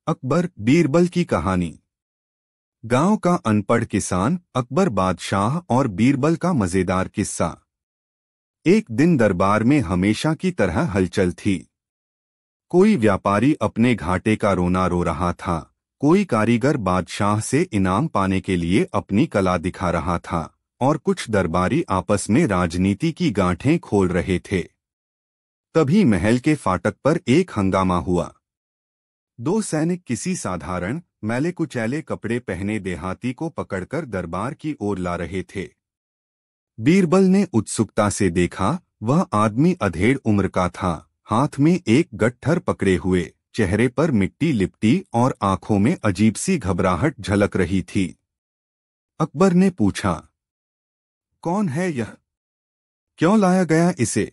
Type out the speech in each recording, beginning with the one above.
अकबर बीरबल की कहानी। गांव का अनपढ़ किसान, अकबर बादशाह और बीरबल का मजेदार किस्सा। एक दिन दरबार में हमेशा की तरह हलचल थी। कोई व्यापारी अपने घाटे का रोना रो रहा था, कोई कारीगर बादशाह से इनाम पाने के लिए अपनी कला दिखा रहा था, और कुछ दरबारी आपस में राजनीति की गांठें खोल रहे थे। तभी महल के फाटक पर एक हंगामा हुआ। दो सैनिक किसी साधारण मैले कुचैले कपड़े पहने देहाती को पकड़कर दरबार की ओर ला रहे थे। बीरबल ने उत्सुकता से देखा। वह आदमी अधेड़ उम्र का था, हाथ में एक गट्ठर पकड़े हुए, चेहरे पर मिट्टी लिपटी और आंखों में अजीब सी घबराहट झलक रही थी। अकबर ने पूछा, कौन है यह? क्यों लाया गया इसे?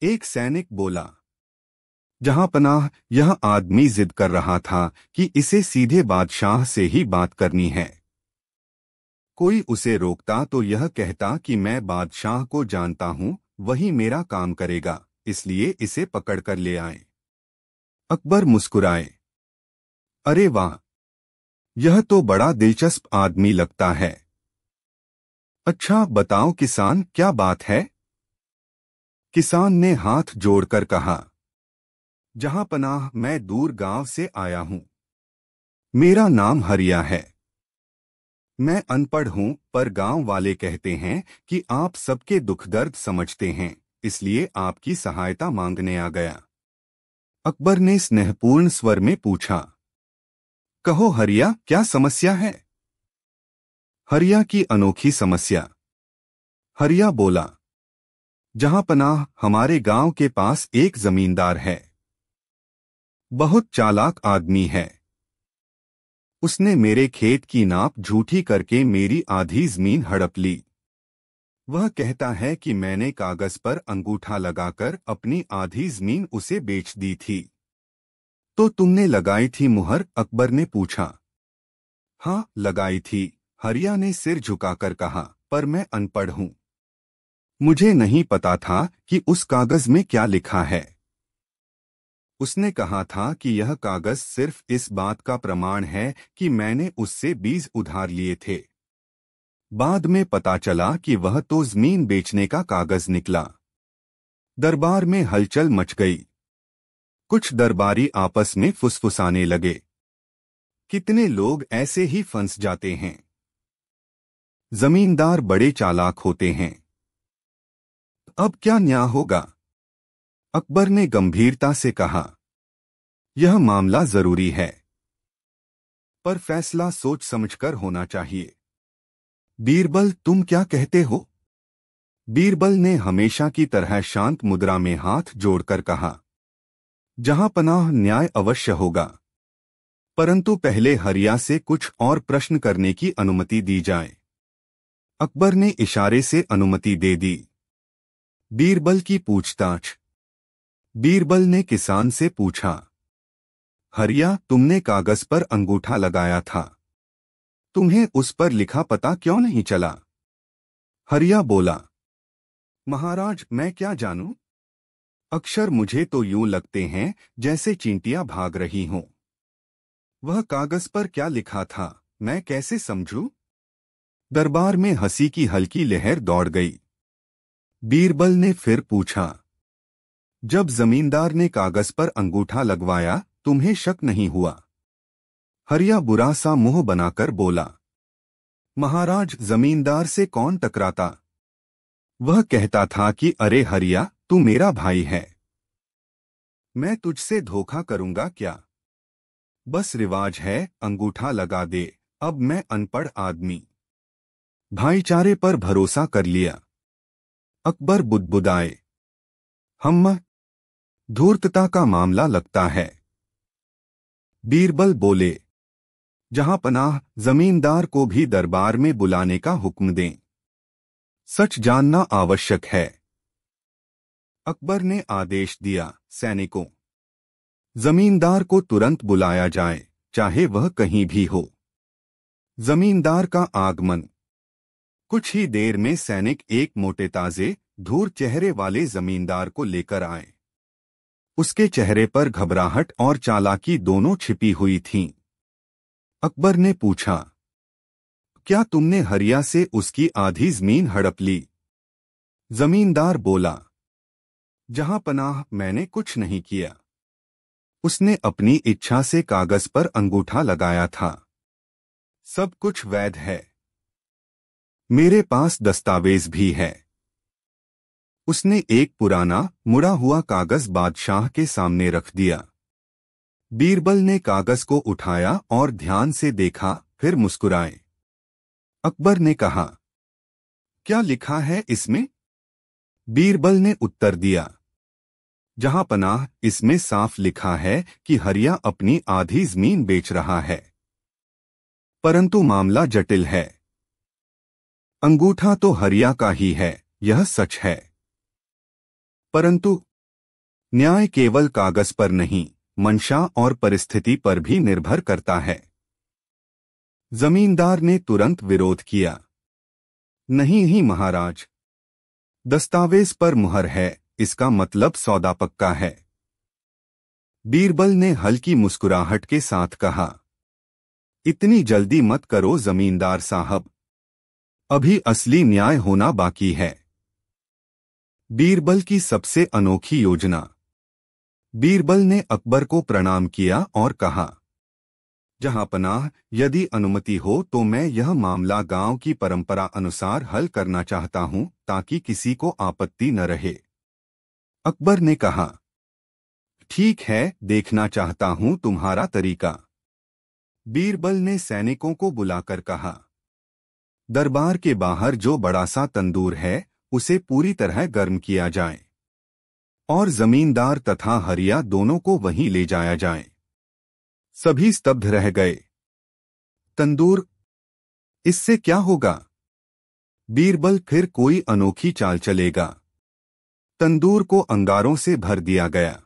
एक सैनिक बोला, जहांपनाह, यह आदमी जिद कर रहा था कि इसे सीधे बादशाह से ही बात करनी है। कोई उसे रोकता तो यह कहता कि मैं बादशाह को जानता हूं, वही मेरा काम करेगा, इसलिए इसे पकड़कर ले आए। अकबर मुस्कुराए। अरे वाह, यह तो बड़ा दिलचस्प आदमी लगता है। अच्छा बताओ किसान, क्या बात है? किसान ने हाथ जोड़कर कहा, जहांपनाह, मैं दूर गांव से आया हूं। मेरा नाम हरिया है। मैं अनपढ़ हूं, पर गांव वाले कहते हैं कि आप सबके दुख दर्द समझते हैं, इसलिए आपकी सहायता मांगने आ गया। अकबर ने स्नेहपूर्ण स्वर में पूछा, कहो हरिया, क्या समस्या है? हरिया की अनोखी समस्या। हरिया बोला, जहांपनाह, हमारे गांव के पास एक जमींदार है। बहुत चालाक आदमी है। उसने मेरे खेत की नाप झूठी करके मेरी आधी जमीन हड़प ली। वह कहता है कि मैंने कागज पर अंगूठा लगाकर अपनी आधी जमीन उसे बेच दी थी। तो तुमने लगाई थी मुहर? अकबर ने पूछा। हाँ, लगाई थी, हरिया ने सिर झुकाकर कहा, पर मैं अनपढ़ हूं। मुझे नहीं पता था कि उस कागज में क्या लिखा है। उसने कहा था कि यह कागज सिर्फ इस बात का प्रमाण है कि मैंने उससे बीज उधार लिए थे। बाद में पता चला कि वह तो जमीन बेचने का कागज निकला। दरबार में हलचल मच गई। कुछ दरबारी आपस में फुसफुसाने लगे, कितने लोग ऐसे ही फंस जाते हैं। जमींदार बड़े चालाक होते हैं। अब क्या न्याय होगा? अकबर ने गंभीरता से कहा, यह मामला जरूरी है, पर फैसला सोच समझकर होना चाहिए। बीरबल, तुम क्या कहते हो? बीरबल ने हमेशा की तरह शांत मुद्रा में हाथ जोड़कर कहा, जहांपनाह, न्याय अवश्य होगा, परंतु पहले हरिया से कुछ और प्रश्न करने की अनुमति दी जाए। अकबर ने इशारे से अनुमति दे दी। बीरबल की पूछताछ। बीरबल ने किसान से पूछा, हरिया, तुमने कागज पर अंगूठा लगाया था, तुम्हें उस पर लिखा पता क्यों नहीं चला? हरिया बोला, महाराज, मैं क्या जानूं? अक्षर मुझे तो यूं लगते हैं जैसे चींटियां भाग रही हों। वह कागज पर क्या लिखा था, मैं कैसे समझूं? दरबार में हंसी की हल्की लहर दौड़ गई। बीरबल ने फिर पूछा, जब जमींदार ने कागज पर अंगूठा लगवाया, तुम्हें शक नहीं हुआ? हरिया बुरा सा मुंह बनाकर बोला, महाराज, जमींदार से कौन टकराता? वह कहता था कि अरे हरिया, तू मेरा भाई है, मैं तुझसे धोखा करूंगा क्या? बस रिवाज है, अंगूठा लगा दे। अब मैं अनपढ़ आदमी, भाईचारे पर भरोसा कर लिया। अकबर बुदबुदाए, हम धूर्तता का मामला लगता है। बीरबल बोले, जहांपनाह, जमींदार को भी दरबार में बुलाने का हुक्म दें। सच जानना आवश्यक है। अकबर ने आदेश दिया, सैनिकों, जमींदार को तुरंत बुलाया जाए, चाहे वह कहीं भी हो। जमींदार का आगमन। कुछ ही देर में सैनिक एक मोटे ताजे, धूर चेहरे वाले जमींदार को लेकर आए। उसके चेहरे पर घबराहट और चालाकी दोनों छिपी हुई थीं। अकबर ने पूछा, क्या तुमने हरिया से उसकी आधी जमीन हड़प ली? जमींदार बोला, जहां पनाह मैंने कुछ नहीं किया। उसने अपनी इच्छा से कागज पर अंगूठा लगाया था। सब कुछ वैध है। मेरे पास दस्तावेज भी है। उसने एक पुराना मुड़ा हुआ कागज बादशाह के सामने रख दिया। बीरबल ने कागज को उठाया और ध्यान से देखा, फिर मुस्कुराए। अकबर ने कहा, क्या लिखा है इसमें? बीरबल ने उत्तर दिया, जहां पनाह, इसमें साफ लिखा है कि हरिया अपनी आधी जमीन बेच रहा है। परंतु मामला जटिल है। अंगूठा तो हरिया का ही है, यह सच है। परंतु न्याय केवल कागज पर नहीं, मंशा और परिस्थिति पर भी निर्भर करता है। जमींदार ने तुरंत विरोध किया, नहीं ही महाराज, दस्तावेज पर मुहर है, इसका मतलब सौदा पक्का है। बीरबल ने हल्की मुस्कुराहट के साथ कहा, इतनी जल्दी मत करो जमींदार साहब, अभी असली न्याय होना बाकी है। बीरबल की सबसे अनोखी योजना। बीरबल ने अकबर को प्रणाम किया और कहा, जहां पनाह, यदि अनुमति हो तो मैं यह मामला गांव की परंपरा अनुसार हल करना चाहता हूं, ताकि किसी को आपत्ति न रहे। अकबर ने कहा, ठीक है, देखना चाहता हूं तुम्हारा तरीका। बीरबल ने सैनिकों को बुलाकर कहा, दरबार के बाहर जो बड़ा सा तंदूर है, उसे पूरी तरह गर्म किया जाए और जमींदार तथा हरिया दोनों को वहीं ले जाया जाए। सभी स्तब्ध रह गए। तंदूर, इससे क्या होगा? बीरबल, फिर कोई अनोखी चाल चलेगा। तंदूर को अंगारों से भर दिया गया।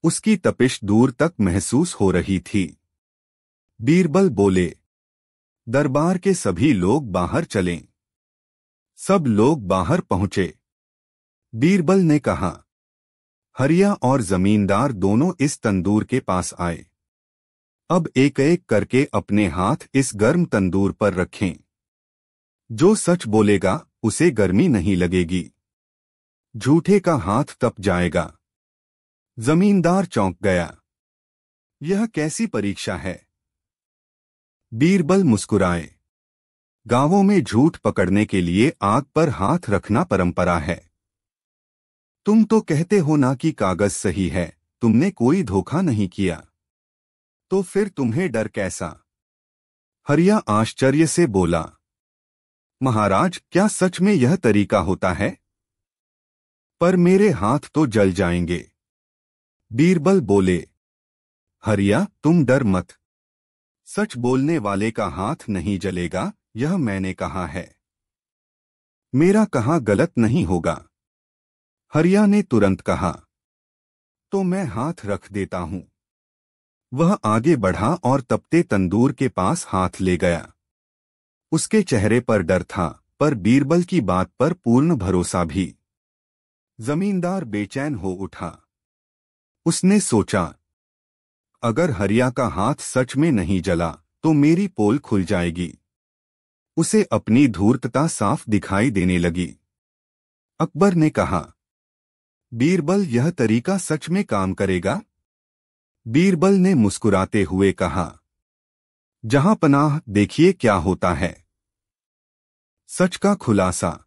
उसकी तपिश दूर तक महसूस हो रही थी। बीरबल बोले, दरबार के सभी लोग बाहर चलें। सब लोग बाहर पहुंचे। बीरबल ने कहा, हरिया और जमींदार दोनों इस तंदूर के पास आए। अब एक एक करके अपने हाथ इस गर्म तंदूर पर रखें। जो सच बोलेगा उसे गर्मी नहीं लगेगी, झूठे का हाथ तप जाएगा। जमींदार चौंक गया। यह कैसी परीक्षा है? बीरबल मुस्कुराए। गांवों में झूठ पकड़ने के लिए आग पर हाथ रखना परंपरा है। तुम तो कहते हो ना कि कागज सही है, तुमने कोई धोखा नहीं किया, तो फिर तुम्हें डर कैसा? हरिया आश्चर्य से बोला, महाराज, क्या सच में यह तरीका होता है? पर मेरे हाथ तो जल जाएंगे। बीरबल बोले, हरिया, तुम डर मत। सच बोलने वाले का हाथ नहीं जलेगा, यह मैंने कहा है। मेरा कहा गलत नहीं होगा। हरिया ने तुरंत कहा, तो मैं हाथ रख देता हूं। वह आगे बढ़ा और तपते तंदूर के पास हाथ ले गया। उसके चेहरे पर डर था, पर बीरबल की बात पर पूर्ण भरोसा भी। जमींदार बेचैन हो उठा। उसने सोचा, अगर हरिया का हाथ सच में नहीं जला तो मेरी पोल खुल जाएगी। उसे अपनी धूर्तता साफ दिखाई देने लगी। अकबर ने कहा, बीरबल, यह तरीका सच में काम करेगा? बीरबल ने मुस्कुराते हुए कहा, जहां पनाह, देखिए क्या होता है। सच का खुलासा।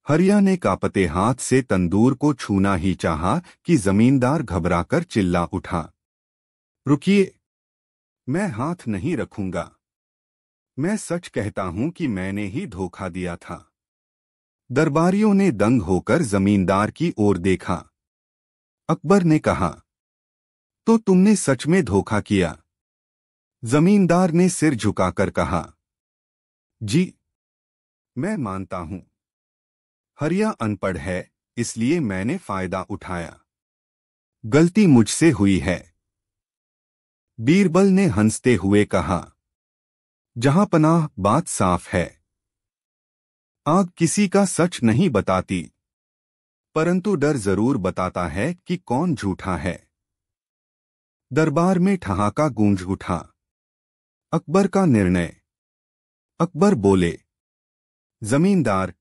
हरिया ने कांपते हाथ से तंदूर को छूना ही चाहा कि जमींदार घबराकर चिल्ला उठा, रुकिए, मैं हाथ नहीं रखूंगा। मैं सच कहता हूं कि मैंने ही धोखा दिया था। दरबारियों ने दंग होकर जमींदार की ओर देखा। अकबर ने कहा, तो तुमने सच में धोखा किया? जमींदार ने सिर झुकाकर कहा, जी, मैं मानता हूं। हरिया अनपढ़ है, इसलिए मैंने फायदा उठाया। गलती मुझसे हुई है। बीरबल ने हंसते हुए कहा, जहां पनाह, बात साफ है। आग किसी का सच नहीं बताती। परंतु डर जरूर बताता है कि कौन झूठा है। दरबार में ठहाका गूंज उठा। अकबर का निर्णय। अकबर बोले, जमींदार,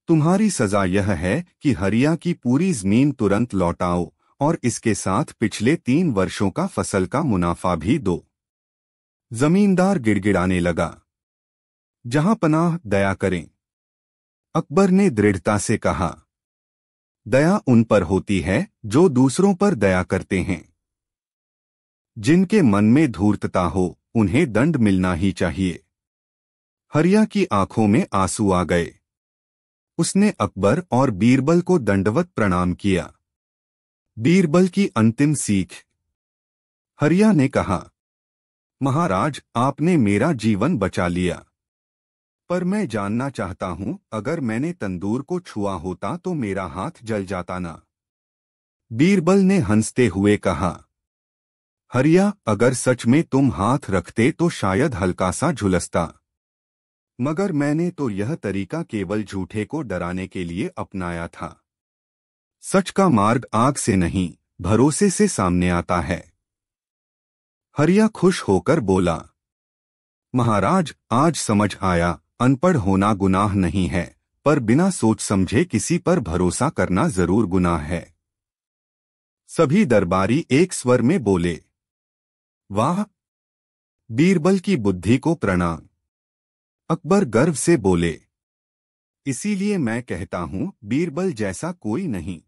तुम्हारी सजा यह है कि हरिया की पूरी जमीन तुरंत लौटाओ और इसके साथ पिछले 3 वर्षों का फसल का मुनाफा भी दो। जमींदार गिड़गिड़ाने लगा। जहां पनाह, दया करें। अकबर ने दृढ़ता से कहा, दया उन पर होती है जो दूसरों पर दया करते हैं। जिनके मन में धूर्तता हो उन्हें दंड मिलना ही चाहिए। हरिया की आंखों में आंसू आ गए। उसने अकबर और बीरबल को दंडवत प्रणाम किया। बीरबल की अंतिम सीख। हरिया ने कहा, महाराज, आपने मेरा जीवन बचा लिया, पर मैं जानना चाहता हूं, अगर मैंने तंदूर को छुआ होता तो मेरा हाथ जल जाता ना? बीरबल ने हंसते हुए कहा, हरिया, अगर सच में तुम हाथ रखते तो शायद हल्का सा झुलसता, मगर मैंने तो यह तरीका केवल झूठे को डराने के लिए अपनाया था। सच का मार्ग आग से नहीं, भरोसे से सामने आता है। हरिया खुश होकर बोला, महाराज, आज समझ आया, अनपढ़ होना गुनाह नहीं है, पर बिना सोच समझे किसी पर भरोसा करना जरूर गुनाह है। सभी दरबारी एक स्वर में बोले, वाह! बीरबल की बुद्धि को प्रणाम। अकबर गर्व से बोले, इसीलिए मैं कहता हूं, बीरबल जैसा कोई नहीं।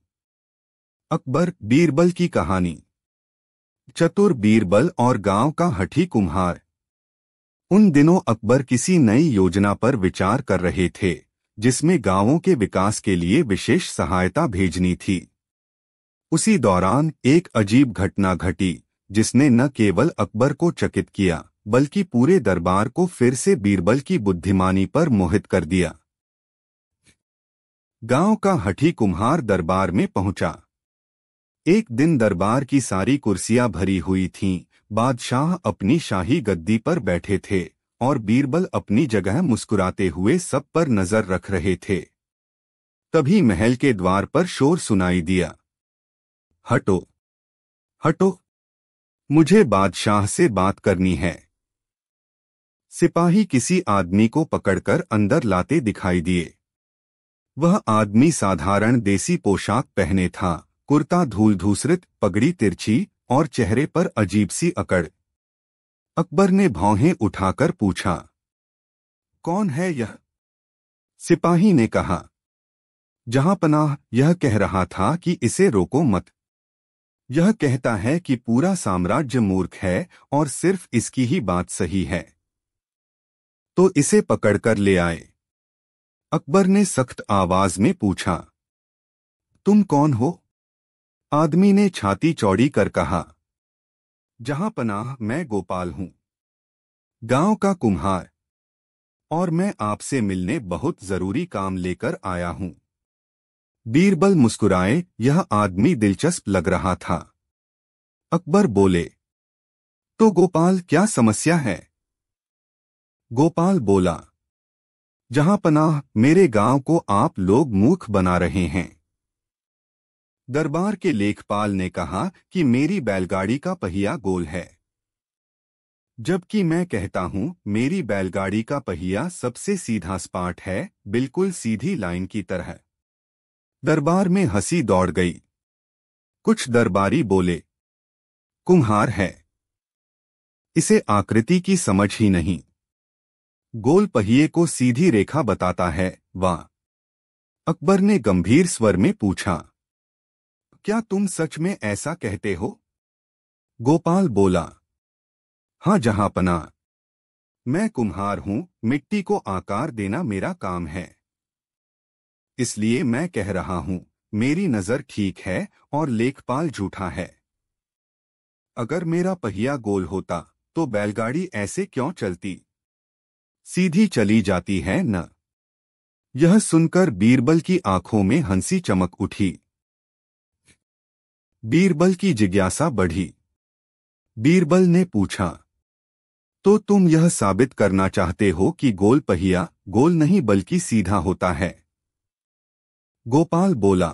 अकबर, बीरबल की कहानी। चतुर बीरबल और गांव का हठी कुम्हार। उन दिनों अकबर किसी नई योजना पर विचार कर रहे थे, जिसमें गांवों के विकास के लिए विशेष सहायता भेजनी थी। उसी दौरान एक अजीब घटना घटी, जिसने न केवल अकबर को चकित किया, बल्कि पूरे दरबार को फिर से बीरबल की बुद्धिमानी पर मोहित कर दिया। गांव का हठी कुम्हार दरबार में पहुंचा। एक दिन दरबार की सारी कुर्सियां भरी हुई थीं, बादशाह अपनी शाही गद्दी पर बैठे थे और बीरबल अपनी जगह मुस्कुराते हुए सब पर नजर रख रहे थे। तभी महल के द्वार पर शोर सुनाई दिया, हटो, हटो, मुझे बादशाह से बात करनी है। सिपाही किसी आदमी को पकड़कर अंदर लाते दिखाई दिए। वह आदमी साधारण देसी पोशाक पहने था, कुर्ता धूल धूसरित, पगड़ी तिरछी और चेहरे पर अजीब सी अकड़। अकबर ने भौहें उठाकर पूछा, कौन है यह? सिपाही ने कहा, जहांपनाह, यह कह रहा था कि इसे रोको मत। यह कहता है कि पूरा साम्राज्य मूर्ख है और सिर्फ इसकी ही बात सही है, तो इसे पकड़कर ले आए। अकबर ने सख्त आवाज में पूछा, तुम कौन हो? आदमी ने छाती चौड़ी कर कहा, जहांपनाह, मैं गोपाल हूं, गांव का कुम्हार, और मैं आपसे मिलने बहुत जरूरी काम लेकर आया हूं। बीरबल मुस्कुराए, यह आदमी दिलचस्प लग रहा था। अकबर बोले, तो गोपाल, क्या समस्या है? गोपाल बोला, जहांपनाह, मेरे गांव को आप लोग मूर्ख बना रहे हैं। दरबार के लेखपाल ने कहा कि मेरी बैलगाड़ी का पहिया गोल है, जबकि मैं कहता हूं मेरी बैलगाड़ी का पहिया सबसे सीधा सपाट है, बिल्कुल सीधी लाइन की तरह। दरबार में हंसी दौड़ गई। कुछ दरबारी बोले, कुम्हार है, इसे आकृति की समझ ही नहीं, गोल पहिए को सीधी रेखा बताता है, वाह! अकबर ने गंभीर स्वर में पूछा, क्या तुम सच में ऐसा कहते हो? गोपाल बोला, हाँ जहांपनाह, मैं कुम्हार हूं, मिट्टी को आकार देना मेरा काम है। इसलिए मैं कह रहा हूं, मेरी नजर ठीक है और लेखपाल झूठा है। अगर मेरा पहिया गोल होता तो बैलगाड़ी ऐसे क्यों चलती? सीधी चली जाती है न? यह सुनकर बीरबल की आंखों में हंसी चमक उठी। बीरबल की जिज्ञासा बढ़ी। बीरबल ने पूछा, तो तुम यह साबित करना चाहते हो कि गोल पहिया गोल नहीं बल्कि सीधा होता है? गोपाल बोला,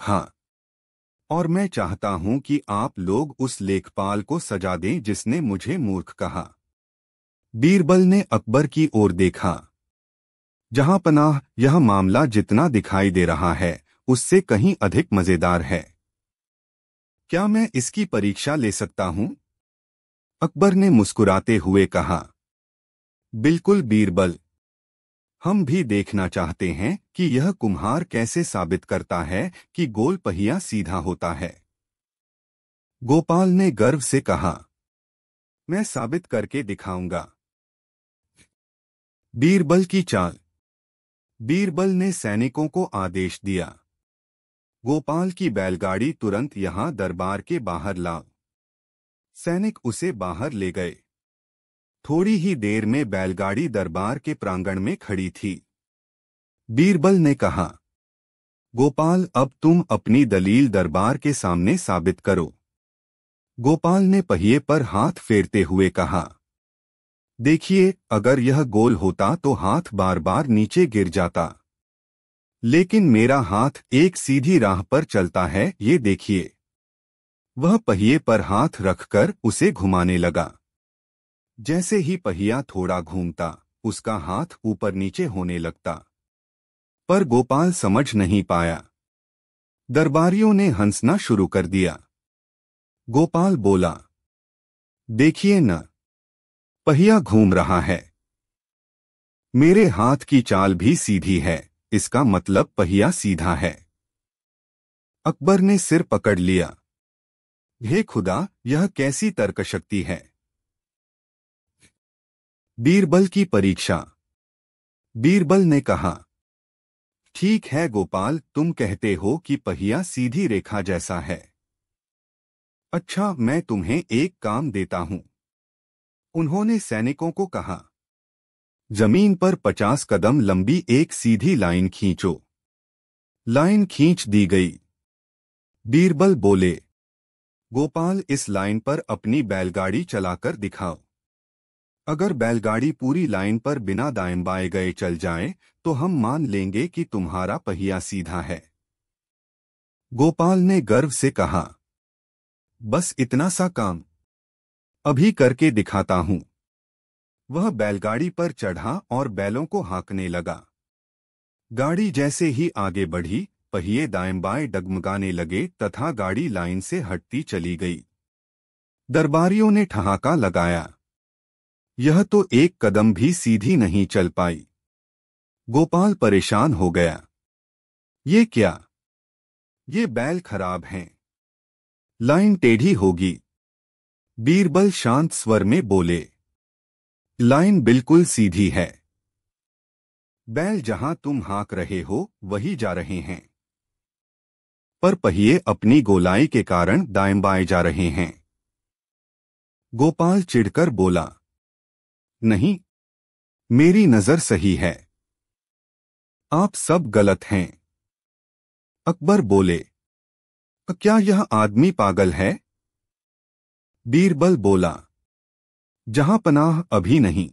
हाँ, और मैं चाहता हूं कि आप लोग उस लेखपाल को सजा दें जिसने मुझे मूर्ख कहा। बीरबल ने अकबर की ओर देखा। जहां पनाह, यह मामला जितना दिखाई दे रहा है उससे कहीं अधिक मजेदार है। क्या मैं इसकी परीक्षा ले सकता हूं? अकबर ने मुस्कुराते हुए कहा। बिल्कुल बीरबल, हम भी देखना चाहते हैं कि यह कुम्हार कैसे साबित करता है कि गोल पहिया सीधा होता है। गोपाल ने गर्व से कहा। मैं साबित करके दिखाऊंगा। बीरबल की चाल। बीरबल ने सैनिकों को आदेश दिया। गोपाल की बैलगाड़ी तुरंत यहां दरबार के बाहर लाओ। सैनिक उसे बाहर ले गए। थोड़ी ही देर में बैलगाड़ी दरबार के प्रांगण में खड़ी थी। बीरबल ने कहा, गोपाल, अब तुम अपनी दलील दरबार के सामने साबित करो। गोपाल ने पहिए पर हाथ फेरते हुए कहा, देखिए, अगर यह गोल होता तो हाथ बार बार नीचे गिर जाता, लेकिन मेरा हाथ एक सीधी राह पर चलता है, ये देखिए। वह पहिए पर हाथ रखकर उसे घुमाने लगा। जैसे ही पहिया थोड़ा घूमता, उसका हाथ ऊपर नीचे होने लगता। पर गोपाल समझ नहीं पाया। दरबारियों ने हंसना शुरू कर दिया। गोपाल बोला, देखिए न, पहिया घूम रहा है। मेरे हाथ की चाल भी सीधी है, इसका मतलब पहिया सीधा है। अकबर ने सिर पकड़ लिया। हे खुदा, यह कैसी तर्कशक्ति है। बीरबल की परीक्षा। बीरबल ने कहा, ठीक है गोपाल, तुम कहते हो कि पहिया सीधी रेखा जैसा है। अच्छा, मैं तुम्हें एक काम देता हूं। उन्होंने सैनिकों को कहा, जमीन पर 50 कदम लंबी एक सीधी लाइन खींचो। लाइन खींच दी गई। बीरबल बोले, गोपाल, इस लाइन पर अपनी बैलगाड़ी चलाकर दिखाओ। अगर बैलगाड़ी पूरी लाइन पर बिना दाएं बाएं गए चल जाए तो हम मान लेंगे कि तुम्हारा पहिया सीधा है। गोपाल ने गर्व से कहा, बस इतना सा काम, अभी करके दिखाता हूं। वह बैलगाड़ी पर चढ़ा और बैलों को हाँकने लगा। गाड़ी जैसे ही आगे बढ़ी, पहिए दाएं बाएं डगमगाने लगे तथा गाड़ी लाइन से हटती चली गई। दरबारियों ने ठहाका लगाया। यह तो एक कदम भी सीधी नहीं चल पाई। गोपाल परेशान हो गया। ये क्या? ये बैल खराब हैं। लाइन टेढ़ी होगी। बीरबल शांत स्वर में बोले, लाइन बिल्कुल सीधी है। बैल जहां तुम हाँक रहे हो वही जा रहे हैं, पर पहिए अपनी गोलाई के कारण दाएं बाएं जा रहे हैं। गोपाल चिढ़कर बोला, नहीं, मेरी नजर सही है। आप सब गलत हैं। अकबर बोले, क्या यह आदमी पागल है? बीरबल बोला, जहां पनाह अभी नहीं,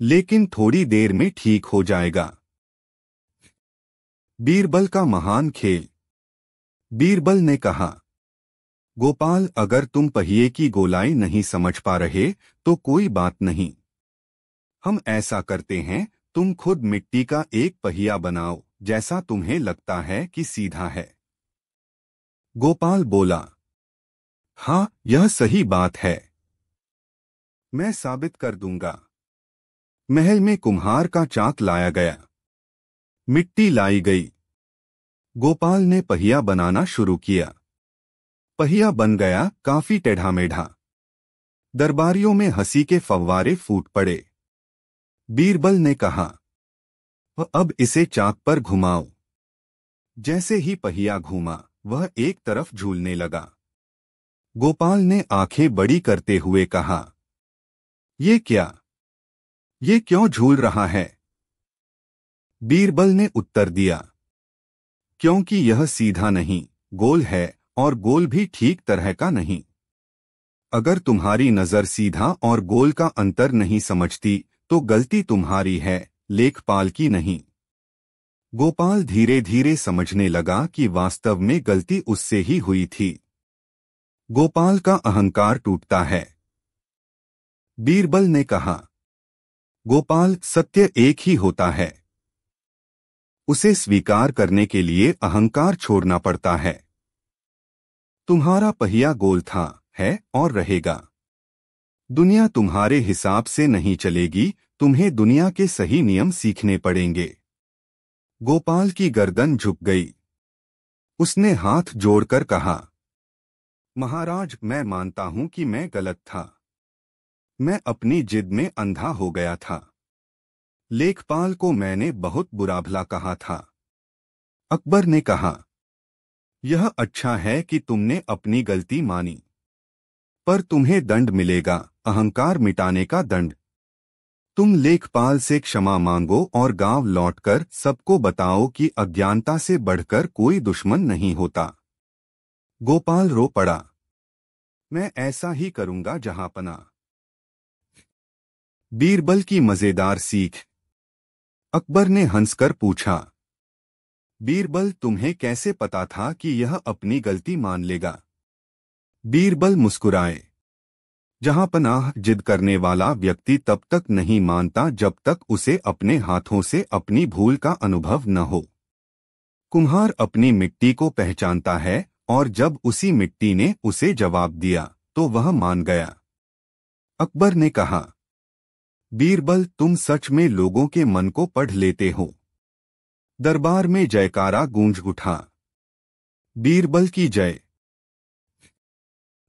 लेकिन थोड़ी देर में ठीक हो जाएगा। बीरबल का महान खेल। बीरबल ने कहा, गोपाल, अगर तुम पहिए की गोलाई नहीं समझ पा रहे तो कोई बात नहीं। हम ऐसा करते हैं, तुम खुद मिट्टी का एक पहिया बनाओ जैसा तुम्हें लगता है कि सीधा है। गोपाल बोला, हाँ, यह सही बात है। मैं साबित कर दूंगा। महल में कुम्हार का चाक लाया गया। मिट्टी लाई गई। गोपाल ने पहिया बनाना शुरू किया। पहिया बन गया, काफी टेढ़ा मेढ़ा। दरबारियों में हंसी के फव्वारे फूट पड़े। बीरबल ने कहा, अब इसे चाक पर घुमाओ। जैसे ही पहिया घूमा, वह एक तरफ झूलने लगा। गोपाल ने आंखें बड़ी करते हुए कहा, ये क्या? ये क्यों झूल रहा है? बीरबल ने उत्तर दिया, क्योंकि यह सीधा नहीं, गोल है, और गोल भी ठीक तरह का नहीं। अगर तुम्हारी नजर सीधा और गोल का अंतर नहीं समझती तो गलती तुम्हारी है, लेखपाल की नहीं। गोपाल धीरे धीरे समझने लगा कि वास्तव में गलती उससे ही हुई थी। गोपाल का अहंकार टूटता है। बीरबल ने कहा, गोपाल, सत्य एक ही होता है। उसे स्वीकार करने के लिए अहंकार छोड़ना पड़ता है। तुम्हारा पहिया गोल था, है और रहेगा। दुनिया तुम्हारे हिसाब से नहीं चलेगी, तुम्हें दुनिया के सही नियम सीखने पड़ेंगे। गोपाल की गर्दन झुक गई। उसने हाथ जोड़कर कहा, महाराज, मैं मानता हूं कि मैं गलत था। मैं अपनी जिद में अंधा हो गया था। लेखपाल को मैंने बहुत बुरा भला कहा था। अकबर ने कहा, यह अच्छा है कि तुमने अपनी गलती मानी, पर तुम्हें दंड मिलेगा, अहंकार मिटाने का दंड। तुम लेखपाल से क्षमा मांगो और गांव लौटकर सबको बताओ कि अज्ञानता से बढ़कर कोई दुश्मन नहीं होता। गोपाल रो पड़ा। मैं ऐसा ही करूंगा जहांपना। बीरबल की मजेदार सीख। अकबर ने हंसकर पूछा, बीरबल, तुम्हें कैसे पता था कि यह अपनी गलती मान लेगा? बीरबल मुस्कुराए। जहांपनाह, जिद करने वाला व्यक्ति तब तक नहीं मानता जब तक उसे अपने हाथों से अपनी भूल का अनुभव न हो। कुम्हार अपनी मिट्टी को पहचानता है, और जब उसी मिट्टी ने उसे जवाब दिया तो वह मान गया। अकबर ने कहा, बीरबल, तुम सच में लोगों के मन को पढ़ लेते हो। दरबार में जयकारा गूंज उठा। बीरबल की जय।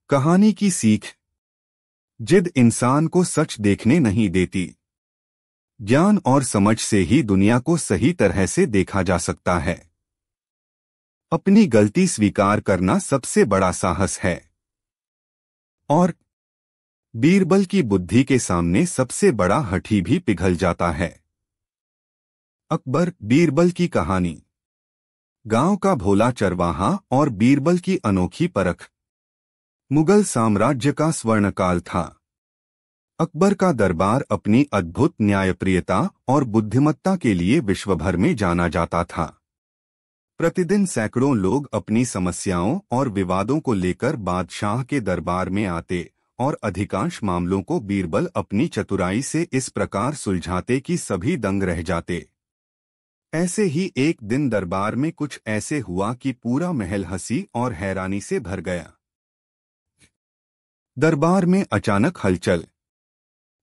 कहानी की सीख। जिद इंसान को सच देखने नहीं देती। ज्ञान और समझ से ही दुनिया को सही तरह से देखा जा सकता है। अपनी गलती स्वीकार करना सबसे बड़ा साहस है। और बीरबल की बुद्धि के सामने सबसे बड़ा हठी भी पिघल जाता है। अकबर, बीरबल की कहानी। गांव का भोला चरवाहा और बीरबल की अनोखी परख। मुगल साम्राज्य का स्वर्णकाल था। अकबर का दरबार अपनी अद्भुत न्यायप्रियता और बुद्धिमत्ता के लिए विश्वभर में जाना जाता था। प्रतिदिन सैकड़ों लोग अपनी समस्याओं और विवादों को लेकर बादशाह के दरबार में आते, और अधिकांश मामलों को बीरबल अपनी चतुराई से इस प्रकार सुलझाते कि सभी दंग रह जाते। ऐसे ही एक दिन दरबार में कुछ ऐसे हुआ कि पूरा महल हंसी और हैरानी से भर गया। दरबार में अचानक हलचल।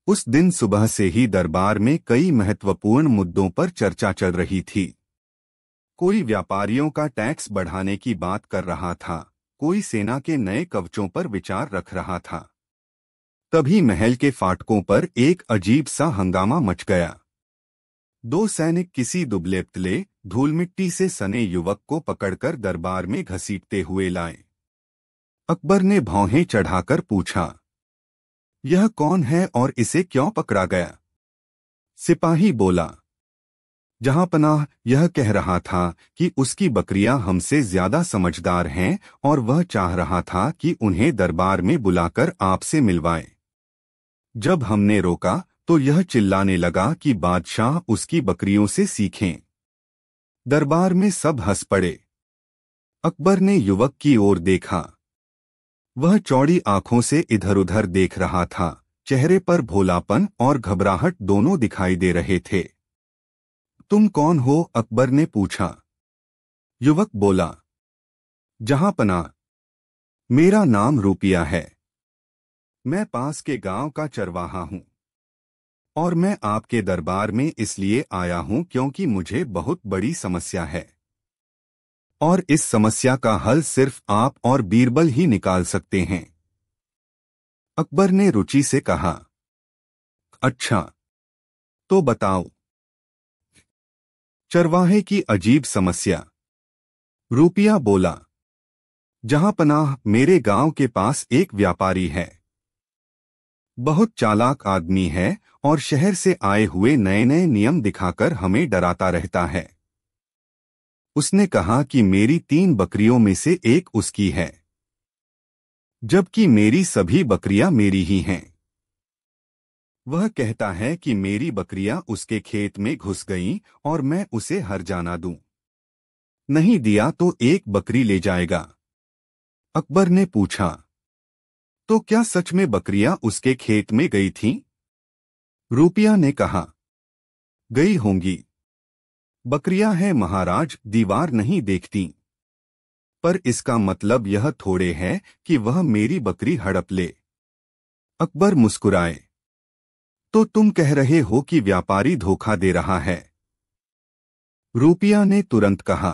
उस दिन सुबह से ही दरबार में कई महत्वपूर्ण मुद्दों पर चर्चा चल रही थी। कोई व्यापारियों का टैक्स बढ़ाने की बात कर रहा था, कोई सेना के नए कवचों पर विचार रख रहा था। तभी महल के फाटकों पर एक अजीब सा हंगामा मच गया। दो सैनिक किसी दुबले-पतले, धूल-मिट्टी से सने युवक को पकड़कर दरबार में घसीटते हुए लाए। अकबर ने भौहें चढ़ाकर पूछा, यह कौन है और इसे क्यों पकड़ा गया? सिपाही बोला, जहांपनाह, यह कह रहा था कि उसकी बकरियां हमसे ज्यादा समझदार हैं और वह चाह रहा था कि उन्हें दरबार में बुलाकर आपसे मिलवाए। जब हमने रोका तो यह चिल्लाने लगा कि बादशाह उसकी बकरियों से सीखें। दरबार में सब हंस पड़े। अकबर ने युवक की ओर देखा। वह चौड़ी आंखों से इधर-उधर देख रहा था, चेहरे पर भोलापन और घबराहट दोनों दिखाई दे रहे थे। तुम कौन हो? अकबर ने पूछा। युवक बोला, जहांपनाह, मेरा नाम रूपिया है। मैं पास के गांव का चरवाहा हूं, और मैं आपके दरबार में इसलिए आया हूं क्योंकि मुझे बहुत बड़ी समस्या है, और इस समस्या का हल सिर्फ आप और बीरबल ही निकाल सकते हैं। अकबर ने रुचि से कहा, अच्छा, तो बताओ। चरवाहे की अजीब समस्या। रूपिया बोला, जहांपनाह, मेरे गांव के पास एक व्यापारी है। बहुत चालाक आदमी है और शहर से आए हुए नए नए नियम दिखाकर हमें डराता रहता है। उसने कहा कि मेरी 3 बकरियों में से एक उसकी है, जबकि मेरी सभी बकरियां मेरी ही हैं। वह कहता है कि मेरी बकरियां उसके खेत में घुस गईं और मैं उसे हर जाना दूं। नहीं दिया तो एक बकरी ले जाएगा। अकबर ने पूछा, तो क्या सच में बकरियां उसके खेत में गई थीं? रूपिया ने कहा, गई होंगी। बकरियां हैं महाराज, दीवार नहीं देखती। पर इसका मतलब यह थोड़े है कि वह मेरी बकरी हड़प ले। अकबर मुस्कुराए। तो तुम कह रहे हो कि व्यापारी धोखा दे रहा है? रूपिया ने तुरंत कहा,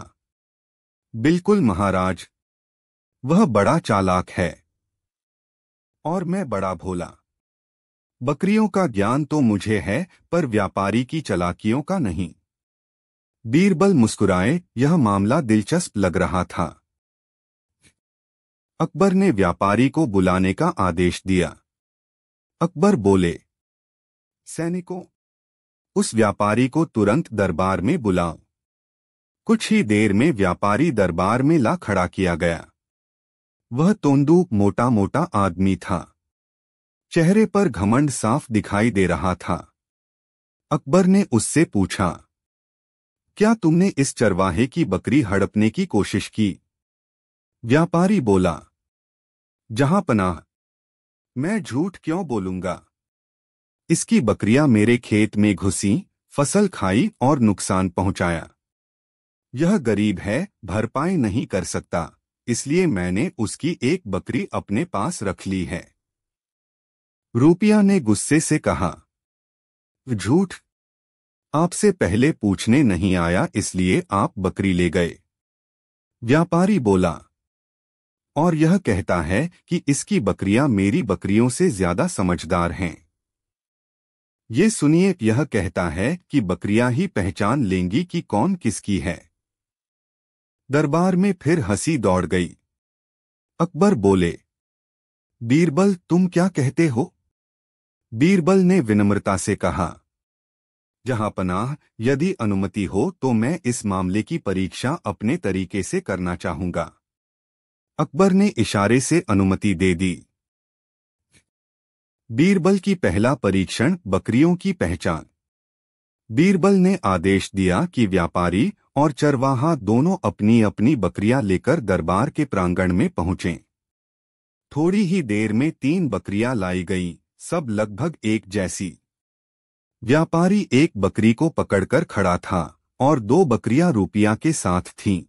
बिल्कुल महाराज, वह बड़ा चालाक है और मैं बड़ा भोला। बकरियों का ज्ञान तो मुझे है, पर व्यापारी की चालाकियों का नहीं। बीरबल मुस्कुराए, यह मामला दिलचस्प लग रहा था। अकबर ने व्यापारी को बुलाने का आदेश दिया। अकबर बोले, सैनिकों, उस व्यापारी को तुरंत दरबार में बुलाओ। कुछ ही देर में व्यापारी दरबार में ला खड़ा किया गया। वह तोंदू मोटा मोटा आदमी था। चेहरे पर घमंड साफ दिखाई दे रहा था। अकबर ने उससे पूछा, क्या तुमने इस चरवाहे की बकरी हड़पने की कोशिश की? व्यापारी बोला, जहां पनाह, मैं झूठ क्यों बोलूंगा? इसकी बकरियां मेरे खेत में घुसी, फसल खाई और नुकसान पहुंचाया। यह गरीब है, भरपाई नहीं कर सकता, इसलिए मैंने उसकी एक बकरी अपने पास रख ली है। रूपिया ने गुस्से से कहा, झूठ! आपसे पहले पूछने नहीं आया, इसलिए आप बकरी ले गए। व्यापारी बोला, और यह कहता है कि इसकी बकरियां मेरी बकरियों से ज्यादा समझदार हैं। ये सुनिए, यह कहता है कि बकरियां ही पहचान लेंगी कि कौन किसकी है। दरबार में फिर हंसी दौड़ गई। अकबर बोले, बीरबल, तुम क्या कहते हो? बीरबल ने विनम्रता से कहा, जहां पनाह, यदि अनुमति हो तो मैं इस मामले की परीक्षा अपने तरीके से करना चाहूंगा। अकबर ने इशारे से अनुमति दे दी। बीरबल की पहला परीक्षण, बकरियों की पहचान। बीरबल ने आदेश दिया कि व्यापारी और चरवाहा दोनों अपनी अपनी बकरियां लेकर दरबार के प्रांगण में पहुंचें। थोड़ी ही देर में 3 बकरियां लाई गईं, सब लगभग एक जैसी। व्यापारी एक बकरी को पकड़कर खड़ा था और 2 बकरियां रूपिया के साथ थीं।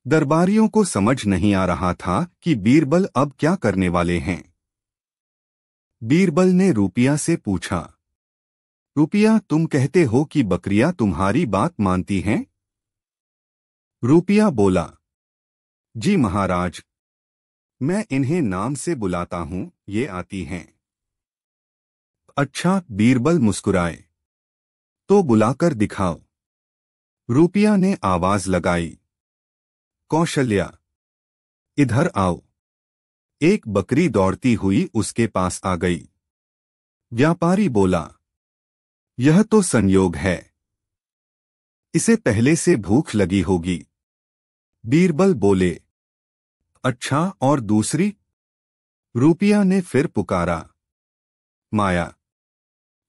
दरबारियों को समझ नहीं आ रहा था कि बीरबल अब क्या करने वाले हैं। बीरबल ने रूपिया से पूछा, रूपिया, तुम कहते हो कि बकरियां तुम्हारी बात मानती हैं? रूपिया बोला, जी महाराज, मैं इन्हें नाम से बुलाता हूं, ये आती हैं। अच्छा, बीरबल मुस्कुराए, तो बुलाकर दिखाओ। रूपिया ने आवाज लगाई, कौशल्या, इधर आओ। एक बकरी दौड़ती हुई उसके पास आ गई। व्यापारी बोला, यह तो संयोग है, इसे पहले से भूख लगी होगी। बीरबल बोले, अच्छा, और दूसरी? रूपिया ने फिर पुकारा, माया,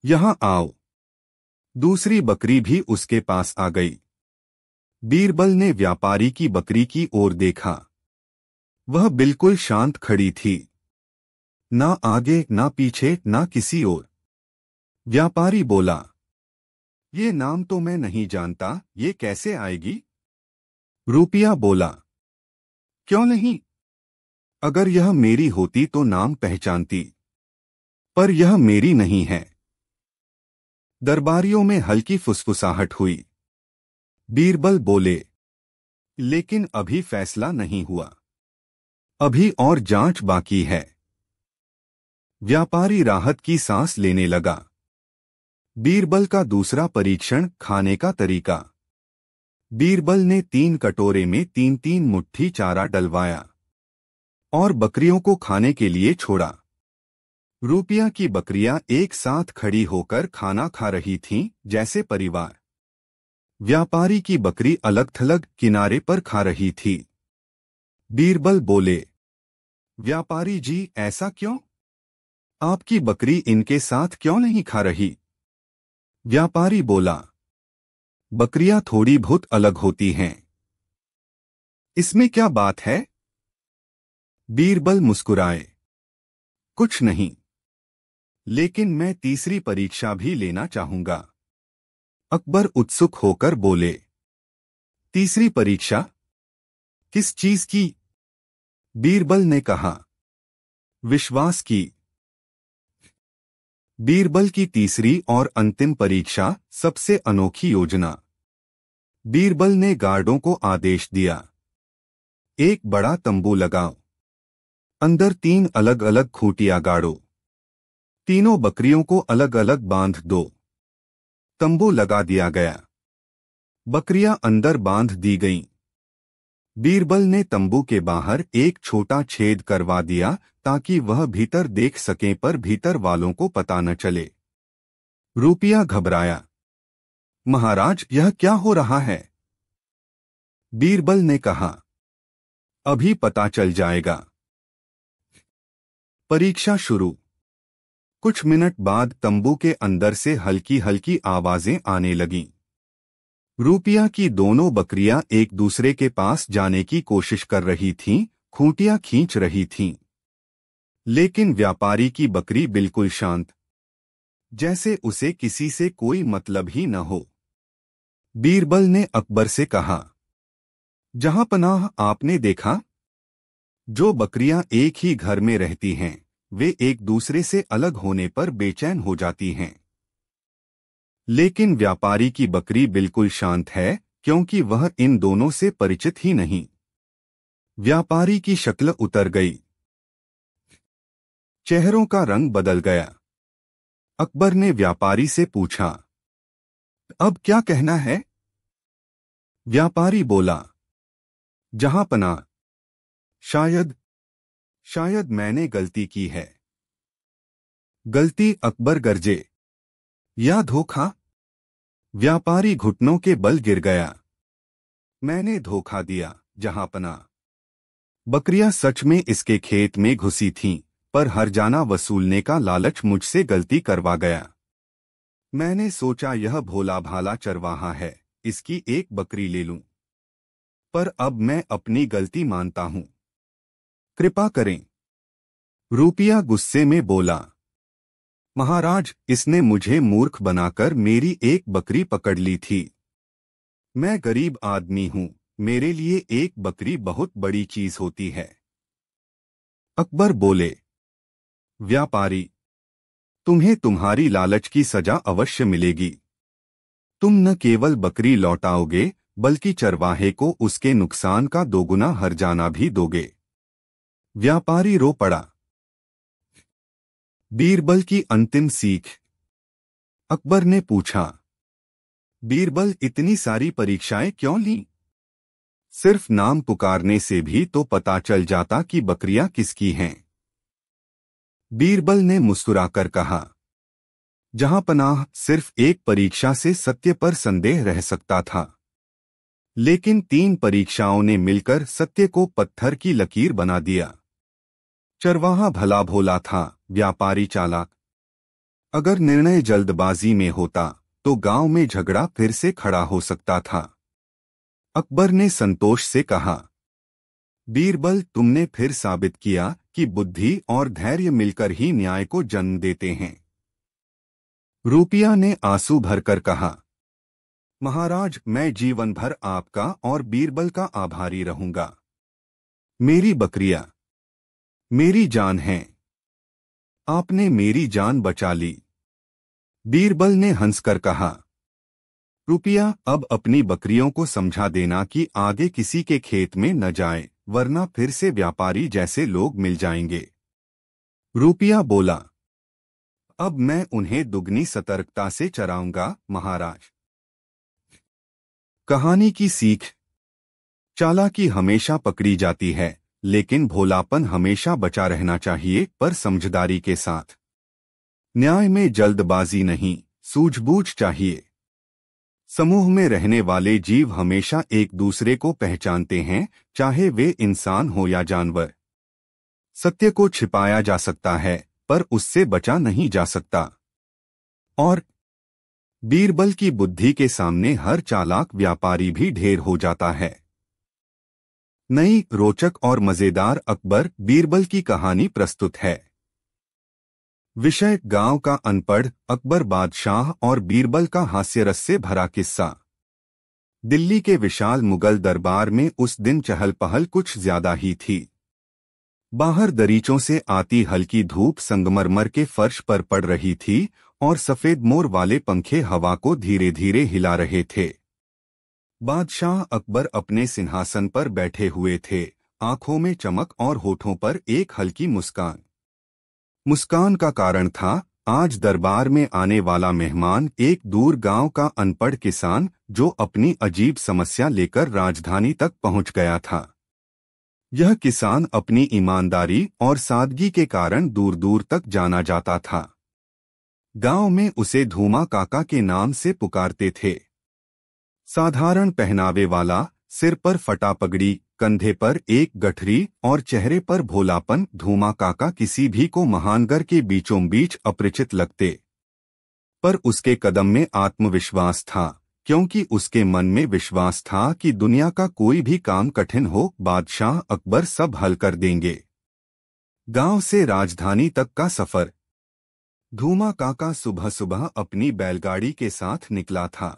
यहां आओ। दूसरी बकरी भी उसके पास आ गई। बीरबल ने व्यापारी की बकरी की ओर देखा। वह बिल्कुल शांत खड़ी थी, ना आगे ना पीछे ना किसी ओर। व्यापारी बोला, ये नाम तो मैं नहीं जानता, ये कैसे आएगी? रूपिया बोला, क्यों नहीं? अगर यह मेरी होती तो नाम पहचानती, पर यह मेरी नहीं है। दरबारियों में हल्की फुसफुसाहट हुई। बीरबल बोले, लेकिन अभी फैसला नहीं हुआ, अभी और जांच बाकी है। व्यापारी राहत की सांस लेने लगा। बीरबल का दूसरा परीक्षण, खाने का तरीका। बीरबल ने 3 कटोरे में 3-3 मुट्ठी चारा डलवाया और बकरियों को खाने के लिए छोड़ा। रूपिया की बकरियां एक साथ खड़ी होकर खाना खा रही थीं, जैसे परिवार। व्यापारी की बकरी अलग थलग किनारे पर खा रही थी। बीरबल बोले, व्यापारी जी, ऐसा क्यों? आपकी बकरी इनके साथ क्यों नहीं खा रही? व्यापारी बोला, बकरियां थोड़ी बहुत अलग होती हैं। इसमें क्या बात है? बीरबल मुस्कुराए, कुछ नहीं, लेकिन मैं तीसरी परीक्षा भी लेना चाहूंगा। अकबर उत्सुक होकर बोले, तीसरी परीक्षा? किस चीज की? बीरबल ने कहा, विश्वास की। बीरबल की तीसरी और अंतिम परीक्षा, सबसे अनोखी योजना। बीरबल ने गार्डों को आदेश दिया, एक बड़ा तंबू लगाओ, अंदर 3 अलग अलग खूंटियां गाड़ो, तीनों बकरियों को अलग अलग बांध दो। तंबू लगा दिया गया, बकरियां अंदर बांध दी गईं। बीरबल ने तंबू के बाहर एक छोटा छेद करवा दिया ताकि वह भीतर देख सकें, पर भीतर वालों को पता न चले। रूपिया घबराया, महाराज यह क्या हो रहा है? बीरबल ने कहा, अभी पता चल जाएगा। परीक्षा शुरू। कुछ मिनट बाद तंबू के अंदर से हल्की हल्की आवाजें आने लगीं। रूपिया की दोनों बकरियां एक दूसरे के पास जाने की कोशिश कर रही थीं, खूंटियां खींच रही थीं। लेकिन व्यापारी की बकरी बिल्कुल शांत, जैसे उसे किसी से कोई मतलब ही न हो। बीरबल ने अकबर से कहा, जहांपनाह, आपने देखा? जो बकरियां एक ही घर में रहती हैं, वे एक दूसरे से अलग होने पर बेचैन हो जाती हैं। लेकिन व्यापारी की बकरी बिल्कुल शांत है, क्योंकि वह इन दोनों से परिचित ही नहीं। व्यापारी की शक्ल उतर गई, चेहरों का रंग बदल गया। अकबर ने व्यापारी से पूछा, अब क्या कहना है? व्यापारी बोला, जहांपनाह, शायद मैंने गलती की है। गलती? अकबर गरजे, या धोखा? व्यापारी घुटनों के बल गिर गया। मैंने धोखा दिया, जहांपनाह। बकरियां सच में इसके खेत में घुसी थीं, पर हर्जाना वसूलने का लालच मुझसे गलती करवा गया। मैंने सोचा यह भोला भाला चरवाहा है, इसकी एक बकरी ले लूं। पर अब मैं अपनी गलती मानता हूं, कृपा करें। रूपिया गुस्से में बोला, महाराज, इसने मुझे मूर्ख बनाकर मेरी एक बकरी पकड़ ली थी। मैं गरीब आदमी हूं, मेरे लिए एक बकरी बहुत बड़ी चीज होती है। अकबर बोले, व्यापारी, तुम्हें तुम्हारी लालच की सजा अवश्य मिलेगी। तुम न केवल बकरी लौटाओगे, बल्कि चरवाहे को उसके नुकसान का दोगुना हर्जाना भी दोगे। व्यापारी रो पड़ा। बीरबल की अंतिम सीख। अकबर ने पूछा, बीरबल, इतनी सारी परीक्षाएं क्यों लीं? सिर्फ नाम पुकारने से भी तो पता चल जाता कि बकरियां किसकी हैं। बीरबल ने मुस्कुराकर कहा, जहांपनाह, सिर्फ एक परीक्षा से सत्य पर संदेह रह सकता था, लेकिन 3 परीक्षाओं ने मिलकर सत्य को पत्थर की लकीर बना दिया। चरवाहा भला भोला था, व्यापारी चालाक। अगर निर्णय जल्दबाजी में होता तो गांव में झगड़ा फिर से खड़ा हो सकता था। अकबर ने संतोष से कहा, बीरबल, तुमने फिर साबित किया कि बुद्धि और धैर्य मिलकर ही न्याय को जन्म देते हैं। रूपिया ने आंसू भरकर कहा, महाराज, मैं जीवन भर आपका और बीरबल का आभारी रहूंगा। मेरी बकरियां मेरी जान हैं। आपने मेरी जान बचा ली। बीरबल ने हंसकर कहा, रूपिया, अब अपनी बकरियों को समझा देना कि आगे किसी के खेत में न जाए, वरना फिर से व्यापारी जैसे लोग मिल जाएंगे। रूपिया बोला, अब मैं उन्हें दुगनी सतर्कता से चराऊंगा, महाराज। कहानी की सीख। चालाकी हमेशा पकड़ी जाती है, लेकिन भोलापन हमेशा बचा रहना चाहिए, पर समझदारी के साथ। न्याय में जल्दबाजी नहीं, सूझबूझ चाहिए। समूह में रहने वाले जीव हमेशा एक दूसरे को पहचानते हैं, चाहे वे इंसान हो या जानवर। सत्य को छिपाया जा सकता है, पर उससे बचा नहीं जा सकता। और बीरबल की बुद्धि के सामने हर चालाक व्यापारी भी ढेर हो जाता है। नई, रोचक और मजेदार अकबर बीरबल की कहानी प्रस्तुत है। विषय: गांव का अनपढ़, अकबर बादशाह और बीरबल का हास्यरस से भरा किस्सा। दिल्ली के विशाल मुगल दरबार में उस दिन चहल पहल कुछ ज्यादा ही थी। बाहर दरीचों से आती हल्की धूप संगमरमर के फर्श पर पड़ रही थी और सफेद मोर वाले पंखे हवा को धीरे धीरे हिला रहे थे। बादशाह अकबर अपने सिंहासन पर बैठे हुए थे, आंखों में चमक और होठों पर एक हल्की मुस्कान। मुस्कान का कारण था, आज दरबार में आने वाला मेहमान एक दूर गांव का अनपढ़ किसान जो अपनी अजीब समस्या लेकर राजधानी तक पहुंच गया था। यह किसान अपनी ईमानदारी और सादगी के कारण दूर दूर तक जाना जाता था। गांव में उसे धूमा काका के नाम से पुकारते थे। साधारण पहनावे वाला, सिर पर फटा पगड़ी, कंधे पर एक गठरी और चेहरे पर भोलापन, धूमा काका किसी भी को महानगर के बीचों बीच अपरिचित लगते। पर उसके कदम में आत्मविश्वास था, क्योंकि उसके मन में विश्वास था कि दुनिया का कोई भी काम कठिन हो, बादशाह अकबर सब हल कर देंगे। गांव से राजधानी तक का सफर। धूमा काका सुबह सुबह अपनी बैलगाड़ी के साथ निकला था।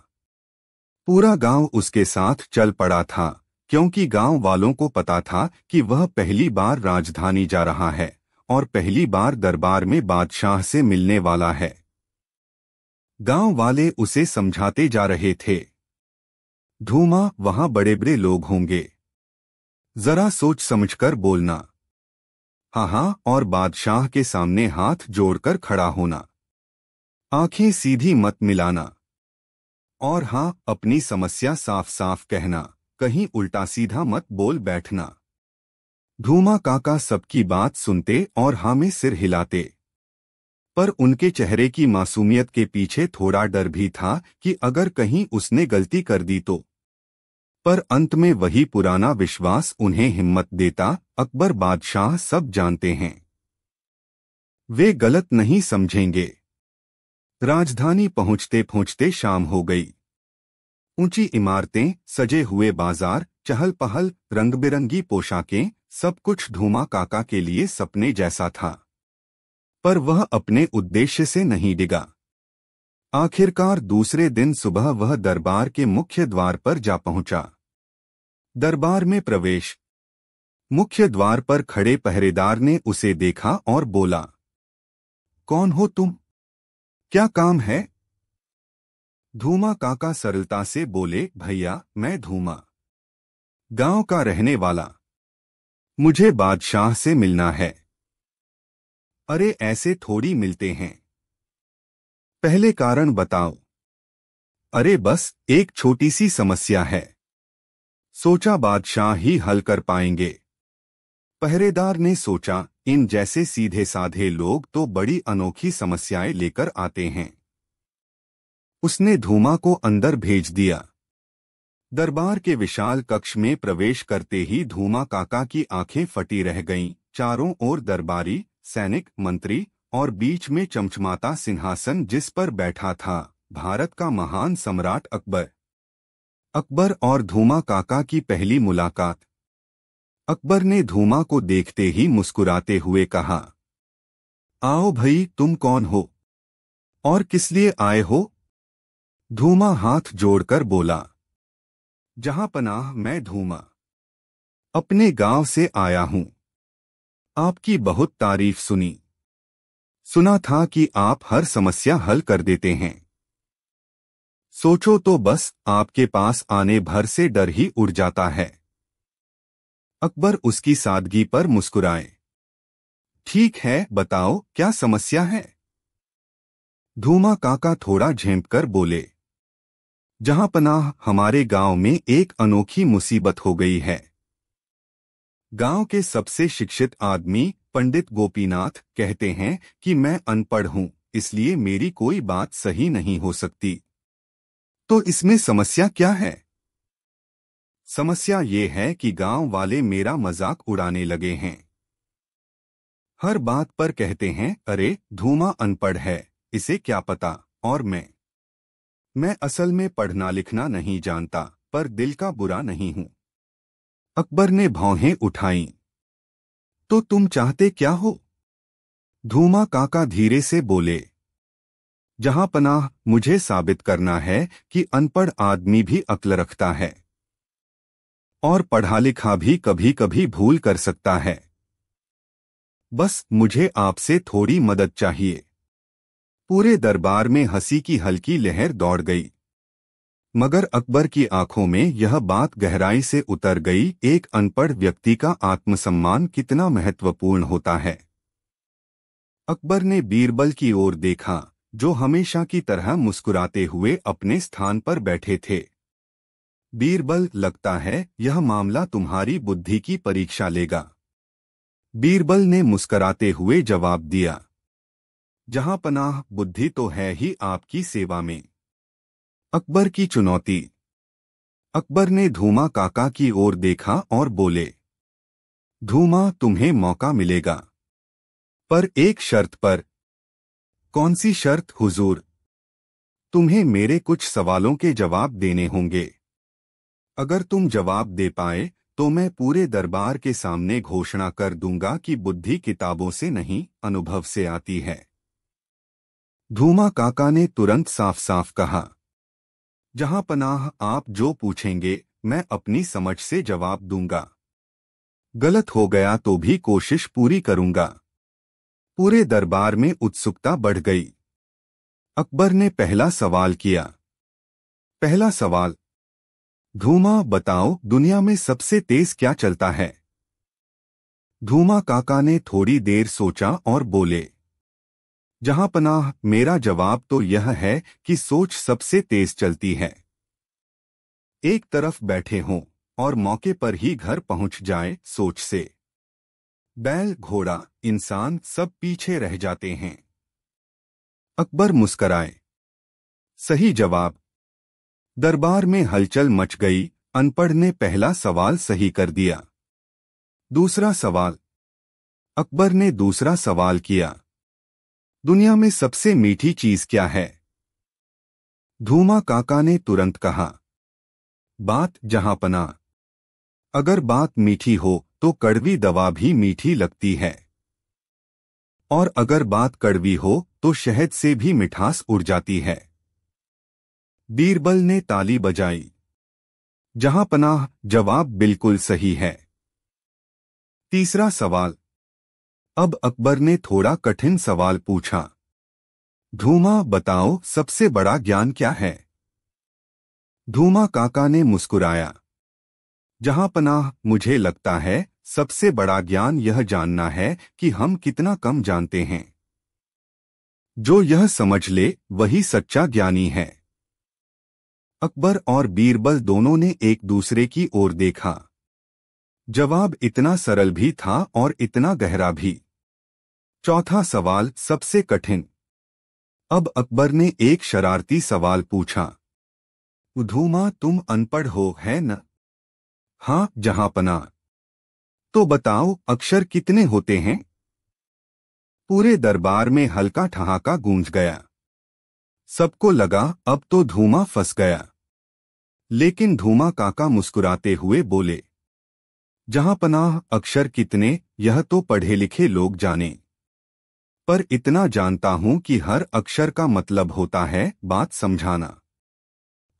पूरा गांव उसके साथ चल पड़ा था, क्योंकि गांव वालों को पता था कि वह पहली बार राजधानी जा रहा है और पहली बार दरबार में बादशाह से मिलने वाला है। गांव वाले उसे समझाते जा रहे थे, धूमा, वहां बड़े बड़े लोग होंगे, जरा सोच समझकर बोलना। हाँ, और बादशाह के सामने हाथ जोड़कर खड़ा होना, आंखें सीधी मत मिलाना, और हाँ, अपनी समस्या साफ साफ कहना, कहीं उल्टा सीधा मत बोल बैठना। धूमा काका सबकी बात सुनते और हाँ में सिर हिलाते, पर उनके चेहरे की मासूमियत के पीछे थोड़ा डर भी था कि अगर कहीं उसने गलती कर दी तो। पर अंत में वही पुराना विश्वास उन्हें हिम्मत देता, अकबर बादशाह सब जानते हैं, वे गलत नहीं समझेंगे। राजधानी पहुंचते पहुंचते शाम हो गई। ऊंची इमारतें, सजे हुए बाजार, चहल पहल, रंग बिरंगी पोशाकें, सब कुछ धूमा काका के लिए सपने जैसा था। पर वह अपने उद्देश्य से नहीं डिगा। आखिरकार दूसरे दिन सुबह वह दरबार के मुख्य द्वार पर जा पहुंचा। दरबार में प्रवेश। मुख्य द्वार पर खड़े पहरेदार ने उसे देखा और बोला, कौन हो तुम? क्या काम है? धूमा काका सरलता से बोले, भैया, मैं धूमा, गांव का रहने वाला, मुझे बादशाह से मिलना है। अरे ऐसे थोड़ी मिलते हैं, पहले कारण बताओ। अरे बस एक छोटी सी समस्या है, सोचा बादशाह ही हल कर पाएंगे। पहरेदार ने सोचा, इन जैसे सीधे साधे लोग तो बड़ी अनोखी समस्याएं लेकर आते हैं। उसने धूमा को अंदर भेज दिया। दरबार के विशाल कक्ष में प्रवेश करते ही धूमा काका की आंखें फटी रह गईं। चारों ओर दरबारी, सैनिक, मंत्री और बीच में चमचमाता सिंहासन जिस पर बैठा था भारत का महान सम्राट अकबर। अकबर और धूमा काका की पहली मुलाकात। अकबर ने धूमा को देखते ही मुस्कुराते हुए कहा, आओ भई, तुम कौन हो और किस लिए आए हो? धूमा हाथ जोड़कर बोला, जहां पनाह, मैं धूमा अपने गांव से आया हूं। आपकी बहुत तारीफ सुनी, सुना था कि आप हर समस्या हल कर देते हैं। सोचो तो बस आपके पास आने भर से डर ही उड़ जाता है। अकबर उसकी सादगी पर मुस्कुराए। ठीक है, बताओ क्या समस्या है? धूमा काका थोड़ा झेंपकर बोले, जहां पनाह, हमारे गांव में एक अनोखी मुसीबत हो गई है। गांव के सबसे शिक्षित आदमी पंडित गोपीनाथ कहते हैं कि मैं अनपढ़ हूं, इसलिए मेरी कोई बात सही नहीं हो सकती। तो इसमें समस्या क्या है? समस्या ये है कि गांव वाले मेरा मजाक उड़ाने लगे हैं। हर बात पर कहते हैं, अरे धूमा अनपढ़ है, इसे क्या पता। और मैं असल में पढ़ना लिखना नहीं जानता, पर दिल का बुरा नहीं हूं। अकबर ने भौहें उठाईं। तो तुम चाहते क्या हो? धूमा काका धीरे से बोले। जहां पनाह, मुझे साबित करना है कि अनपढ़ आदमी भी अक्ल रखता है और पढ़ा लिखा भी कभी कभी भूल कर सकता है। बस मुझे आपसे थोड़ी मदद चाहिए। पूरे दरबार में हंसी की हल्की लहर दौड़ गई, मगर अकबर की आंखों में यह बात गहराई से उतर गई, एक अनपढ़ व्यक्ति का आत्मसम्मान कितना महत्वपूर्ण होता है। अकबर ने बीरबल की ओर देखा, जो हमेशा की तरह मुस्कुराते हुए अपने स्थान पर बैठे थे। बीरबल, लगता है यह मामला तुम्हारी बुद्धि की परीक्षा लेगा। बीरबल ने मुस्कुराते हुए जवाब दिया, जहां पनाह, बुद्धि तो है ही आपकी सेवा में। अकबर की चुनौती। अकबर ने धूमा काका की ओर देखा और बोले, धूमा, तुम्हें मौका मिलेगा, पर एक शर्त पर। कौन सी शर्त हुजूर? तुम्हें मेरे कुछ सवालों के जवाब देने होंगे। अगर तुम जवाब दे पाए तो मैं पूरे दरबार के सामने घोषणा कर दूंगा कि बुद्धि किताबों से नहीं, अनुभव से आती है। धूमा काका ने तुरंत साफ साफ कहा, जहां पनाह, आप जो पूछेंगे मैं अपनी समझ से जवाब दूंगा। गलत हो गया तो भी कोशिश पूरी करूंगा। पूरे दरबार में उत्सुकता बढ़ गई। अकबर ने पहला सवाल किया। पहला सवाल, धूमा बताओ, दुनिया में सबसे तेज क्या चलता है? धूमा काका ने थोड़ी देर सोचा और बोले, जहां पनाह, मेरा जवाब तो यह है कि सोच सबसे तेज चलती है। एक तरफ बैठे हों और मौके पर ही घर पहुंच जाए, सोच से बैल, घोड़ा, इंसान सब पीछे रह जाते हैं। अकबर मुस्कराए। सही जवाब। दरबार में हलचल मच गई। अनपढ़ ने पहला सवाल सही कर दिया। दूसरा सवाल। अकबर ने दूसरा सवाल किया, दुनिया में सबसे मीठी चीज क्या है? धूमा काका ने तुरंत कहा, बात, जहांपना। अगर बात मीठी हो तो कड़वी दवा भी मीठी लगती है, और अगर बात कड़वी हो तो शहद से भी मिठास उड़ जाती है। बीरबल ने ताली बजाई। जहांपनाह, जवाब बिल्कुल सही है। तीसरा सवाल। अब अकबर ने थोड़ा कठिन सवाल पूछा, धूमा बताओ, सबसे बड़ा ज्ञान क्या है? धूमा काका ने मुस्कुराया, जहांपनाह, मुझे लगता है सबसे बड़ा ज्ञान यह जानना है कि हम कितना कम जानते हैं। जो यह समझ ले वही सच्चा ज्ञानी है। अकबर और बीरबल दोनों ने एक दूसरे की ओर देखा। जवाब इतना सरल भी था और इतना गहरा भी। चौथा सवाल सबसे कठिन। अब अकबर ने एक शरारती सवाल पूछा, धूमा, तुम अनपढ़ हो, है न? हाँ, जहांपनाह। तो बताओ, अक्षर कितने होते हैं? पूरे दरबार में हल्का ठहाका गूंज गया। सबको लगा अब तो धूमा फंस गया। लेकिन धूमा काका मुस्कुराते हुए बोले, जहांपनाह, अक्षर कितने यह तो पढ़े लिखे लोग जाने, पर इतना जानता हूं कि हर अक्षर का मतलब होता है बात समझाना।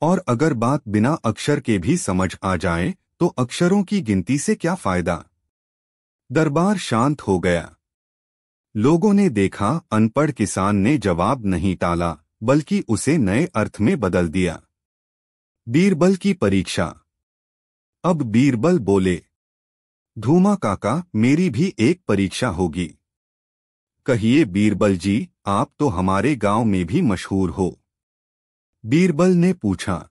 और अगर बात बिना अक्षर के भी समझ आ जाए तो अक्षरों की गिनती से क्या फायदा? दरबार शांत हो गया। लोगों ने देखा, अनपढ़ किसान ने जवाब नहीं टाला, बल्कि उसे नए अर्थ में बदल दिया। बीरबल की परीक्षा। अब बीरबल बोले, धूमा काका, मेरी भी एक परीक्षा होगी। कहिए बीरबल जी, आप तो हमारे गांव में भी मशहूर हो। बीरबल ने पूछा,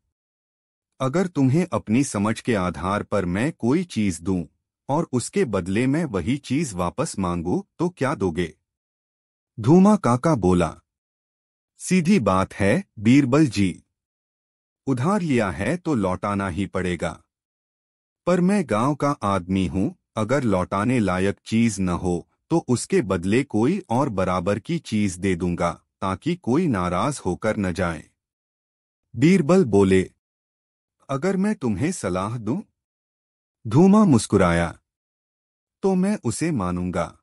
अगर तुम्हें अपनी समझ के आधार पर मैं कोई चीज दूं और उसके बदले में वही चीज वापस मांगू तो क्या दोगे? धूमा काका बोला, सीधी बात है बीरबल जी, उधार लिया है तो लौटाना ही पड़ेगा। पर मैं गांव का आदमी हूं, अगर लौटाने लायक चीज न हो तो उसके बदले कोई और बराबर की चीज दे दूंगा, ताकि कोई नाराज होकर न जाए। बीरबल बोले, अगर मैं तुम्हें सलाह दूं? धूमा मुस्कुराया, तो मैं उसे मानूंगा।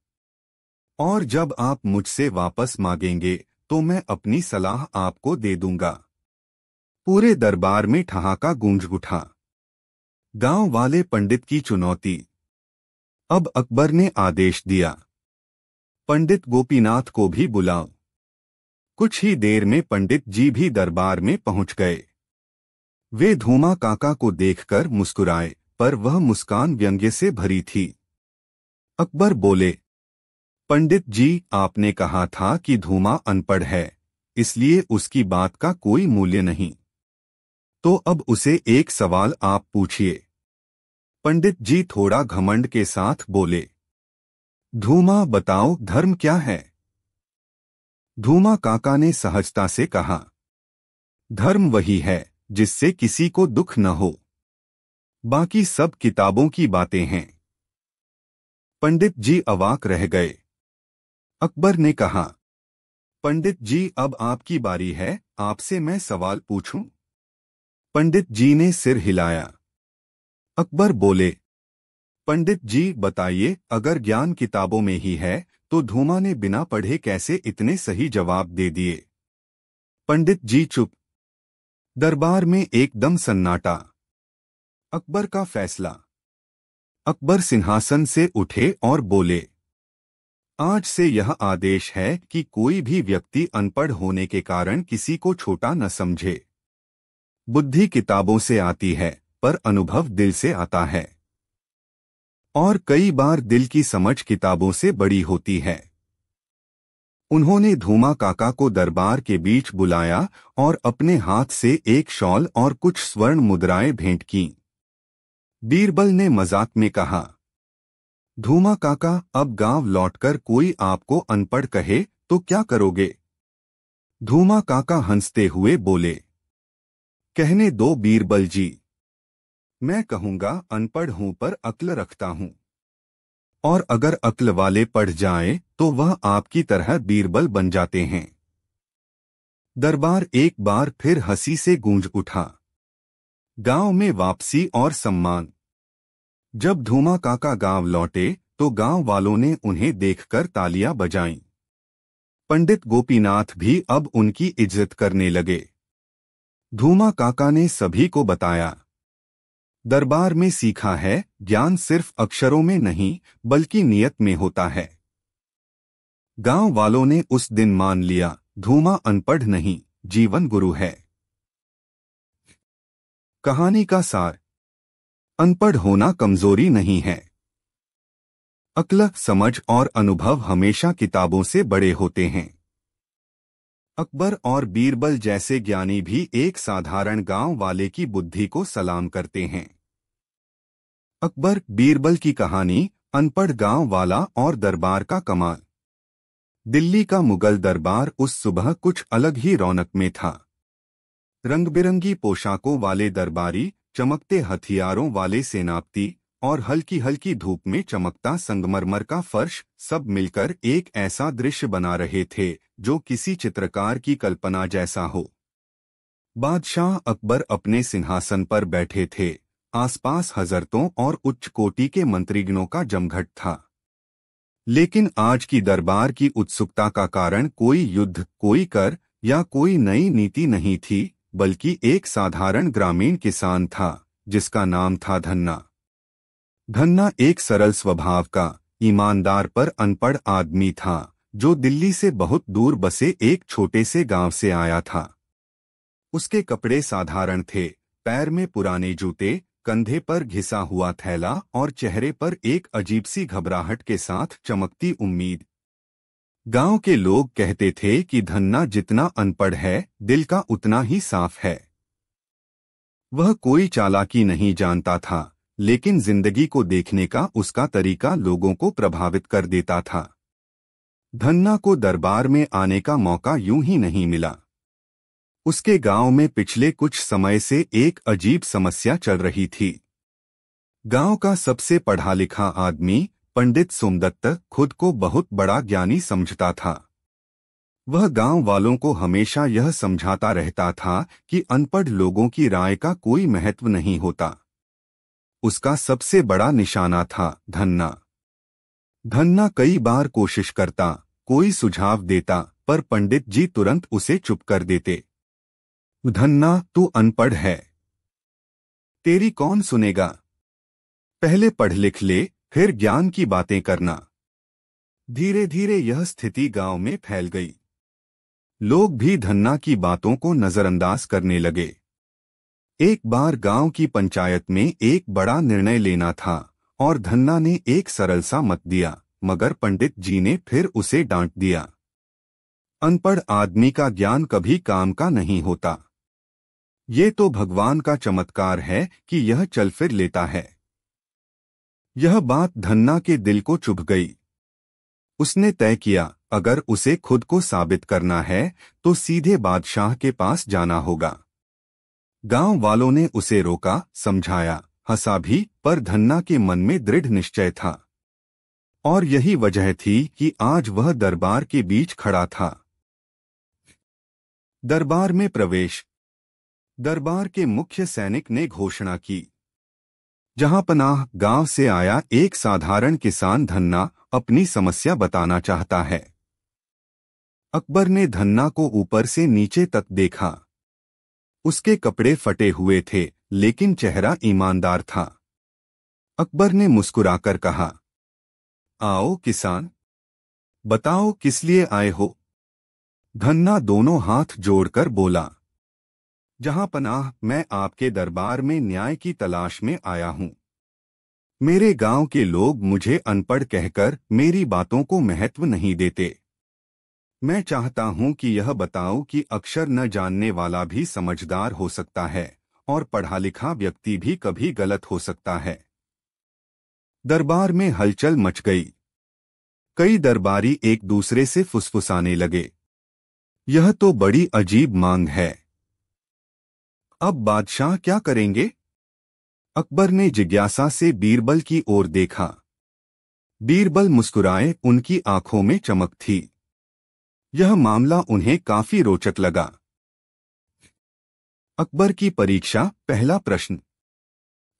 और जब आप मुझसे वापस मांगेंगे तो मैं अपनी सलाह आपको दे दूंगा। पूरे दरबार में ठहाका गूंज उठा। गांव वाले पंडित की चुनौती। अब अकबर ने आदेश दिया, पंडित गोपीनाथ को भी बुलाओ। कुछ ही देर में पंडित जी भी दरबार में पहुंच गए। वे धूमा काका को देखकर मुस्कुराए, पर वह मुस्कान व्यंग्य से भरी थी। अकबर बोले, पंडित जी, आपने कहा था कि धूमा अनपढ़ है, इसलिए उसकी बात का कोई मूल्य नहीं। तो अब उसे एक सवाल आप पूछिए। पंडित जी थोड़ा घमंड के साथ बोले, धूमा बताओ, धर्म क्या है? धूमा काका ने सहजता से कहा, धर्म वही है जिससे किसी को दुख न हो। बाकी सब किताबों की बातें हैं। पंडित जी अवाक रह गए। अकबर ने कहा, पंडित जी, अब आपकी बारी है, आपसे मैं सवाल पूछूं? पंडित जी ने सिर हिलाया। अकबर बोले, पंडित जी बताइए, अगर ज्ञान किताबों में ही है तो धूमा ने बिना पढ़े कैसे इतने सही जवाब दे दिए? पंडित जी चुप। दरबार में एकदम सन्नाटा। अकबर का फैसला। अकबर सिंहासन से उठे और बोले, आज से यह आदेश है कि कोई भी व्यक्ति अनपढ़ होने के कारण किसी को छोटा न समझे। बुद्धि किताबों से आती है, पर अनुभव दिल से आता है। और कई बार दिल की समझ किताबों से बड़ी होती है। उन्होंने धूमा काका को दरबार के बीच बुलाया और अपने हाथ से एक शॉल और कुछ स्वर्ण मुद्राएं भेंट की। बीरबल ने मजाक में कहा, धूमा काका, अब गांव लौटकर कोई आपको अनपढ़ कहे तो क्या करोगे? धूमा काका हंसते हुए बोले, कहने दो बीरबल जी, मैं कहूंगा अनपढ़ हूं पर अक्ल रखता हूं। और अगर अक्ल वाले पढ़ जाएं तो वह आपकी तरह बीरबल बन जाते हैं। दरबार एक बार फिर हंसी से गूंज उठा। गांव में वापसी और सम्मान। जब धूमा काका गांव लौटे तो गांव वालों ने उन्हें देखकर तालियां बजाईं। पंडित गोपीनाथ भी अब उनकी इज्जत करने लगे। धूमा काका ने सभी को बताया, दरबार में सीखा है, ज्ञान सिर्फ अक्षरों में नहीं बल्कि नियत में होता है। गांव वालों ने उस दिन मान लिया, धूमा अनपढ़ नहीं, जीवन गुरु है। कहानी का सार। अनपढ़ होना कमजोरी नहीं है। अक्ल, समझ और अनुभव हमेशा किताबों से बड़े होते हैं। अकबर और बीरबल जैसे ज्ञानी भी एक साधारण गांव वाले की बुद्धि को सलाम करते हैं। अकबर बीरबल की कहानी, अनपढ़ गांव वाला और दरबार का कमाल। दिल्ली का मुगल दरबार उस सुबह कुछ अलग ही रौनक में था। रंग बिरंगी पोशाकों वाले दरबारी, चमकते हथियारों वाले सेनापति और हल्की हल्की धूप में चमकता संगमरमर का फर्श सब मिलकर एक ऐसा दृश्य बना रहे थे जो किसी चित्रकार की कल्पना जैसा हो। बादशाह अकबर अपने सिंहासन पर बैठे थे। आसपास हजरतों और उच्च कोटि के मंत्रीगणों का जमघट था। लेकिन आज की दरबार की उत्सुकता का कारण कोई युद्ध, कोई कर या कोई नई नीति नहीं थी, बल्कि एक साधारण ग्रामीण किसान था जिसका नाम था धन्ना। धन्ना एक सरल स्वभाव का, ईमानदार पर अनपढ़ आदमी था जो दिल्ली से बहुत दूर बसे एक छोटे से गांव से आया था। उसके कपड़े साधारण थे, पैर में पुराने जूते, कंधे पर घिसा हुआ थैला और चेहरे पर एक अजीब सी घबराहट के साथ चमकती उम्मीद। गांव के लोग कहते थे कि धन्ना जितना अनपढ़ है, दिल का उतना ही साफ है। वह कोई चालाकी नहीं जानता था, लेकिन जिंदगी को देखने का उसका तरीका लोगों को प्रभावित कर देता था। धन्ना को दरबार में आने का मौका यूं ही नहीं मिला। उसके गांव में पिछले कुछ समय से एक अजीब समस्या चल रही थी। गांव का सबसे पढ़ा लिखा आदमी, पंडित सोमदत्त खुद को बहुत बड़ा ज्ञानी समझता था। वह गांव वालों को हमेशा यह समझाता रहता था कि अनपढ़ लोगों की राय का कोई महत्व नहीं होता। उसका सबसे बड़ा निशाना था धन्ना। धन्ना कई बार कोशिश करता, कोई सुझाव देता, पर पंडित जी तुरंत उसे चुप कर देते। धन्ना, तू अनपढ़ है, तेरी कौन सुनेगा? पहले पढ़ लिख ले, फिर ज्ञान की बातें करना। धीरे धीरे यह स्थिति गांव में फैल गई। लोग भी धन्ना की बातों को नजरअंदाज करने लगे। एक बार गांव की पंचायत में एक बड़ा निर्णय लेना था और धन्ना ने एक सरल सा मत दिया, मगर पंडित जी ने फिर उसे डांट दिया। अनपढ़ आदमी का ज्ञान कभी काम का नहीं होता। ये तो भगवान का चमत्कार है कि यह चल फिर लेता है। यह बात धन्ना के दिल को चुभ गई। उसने तय किया, अगर उसे खुद को साबित करना है तो सीधे बादशाह के पास जाना होगा। गांव वालों ने उसे रोका, समझाया, हंसा भी, पर धन्ना के मन में दृढ़ निश्चय था। और यही वजह थी कि आज वह दरबार के बीच खड़ा था। दरबार में प्रवेश। दरबार के मुख्य सैनिक ने घोषणा की, जहांपनाह, गांव से आया एक साधारण किसान धन्ना अपनी समस्या बताना चाहता है। अकबर ने धन्ना को ऊपर से नीचे तक देखा। उसके कपड़े फटे हुए थे, लेकिन चेहरा ईमानदार था। अकबर ने मुस्कुराकर कहा, आओ किसान, बताओ किस लिए आए हो? धन्ना दोनों हाथ जोड़कर बोला, जहांपनाह, मैं आपके दरबार में न्याय की तलाश में आया हूं। मेरे गांव के लोग मुझे अनपढ़ कहकर मेरी बातों को महत्व नहीं देते। मैं चाहता हूं कि यह बताऊं कि अक्षर न जानने वाला भी समझदार हो सकता है और पढ़ा लिखा व्यक्ति भी कभी गलत हो सकता है। दरबार में हलचल मच गई। कई दरबारी एक दूसरे से फुसफुसाने लगे, यह तो बड़ी अजीब मांग है। अब बादशाह क्या करेंगे? अकबर ने जिज्ञासा से बीरबल की ओर देखा। बीरबल मुस्कुराए, उनकी आंखों में चमक थी। यह मामला उन्हें काफी रोचक लगा। अकबर की परीक्षा, पहला प्रश्न।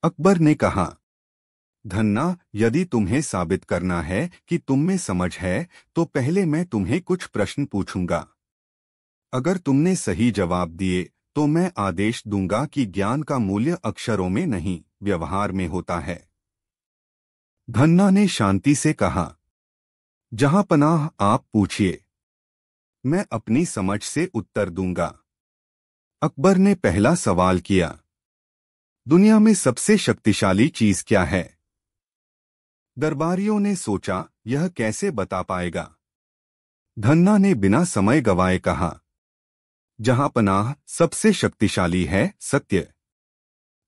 अकबर ने कहा, धन्ना, यदि तुम्हें साबित करना है कि तुम में समझ है, तो पहले मैं तुम्हें कुछ प्रश्न पूछूंगा। अगर तुमने सही जवाब दिए तो मैं आदेश दूंगा कि ज्ञान का मूल्य अक्षरों में नहीं, व्यवहार में होता है। धन्ना ने शांति से कहा, जहांपनाह, आप पूछिए, मैं अपनी समझ से उत्तर दूंगा। अकबर ने पहला सवाल किया, दुनिया में सबसे शक्तिशाली चीज क्या है? दरबारियों ने सोचा, यह कैसे बता पाएगा? धन्ना ने बिना समय गवाए कहा, जहांपनाह, सबसे शक्तिशाली है सत्य।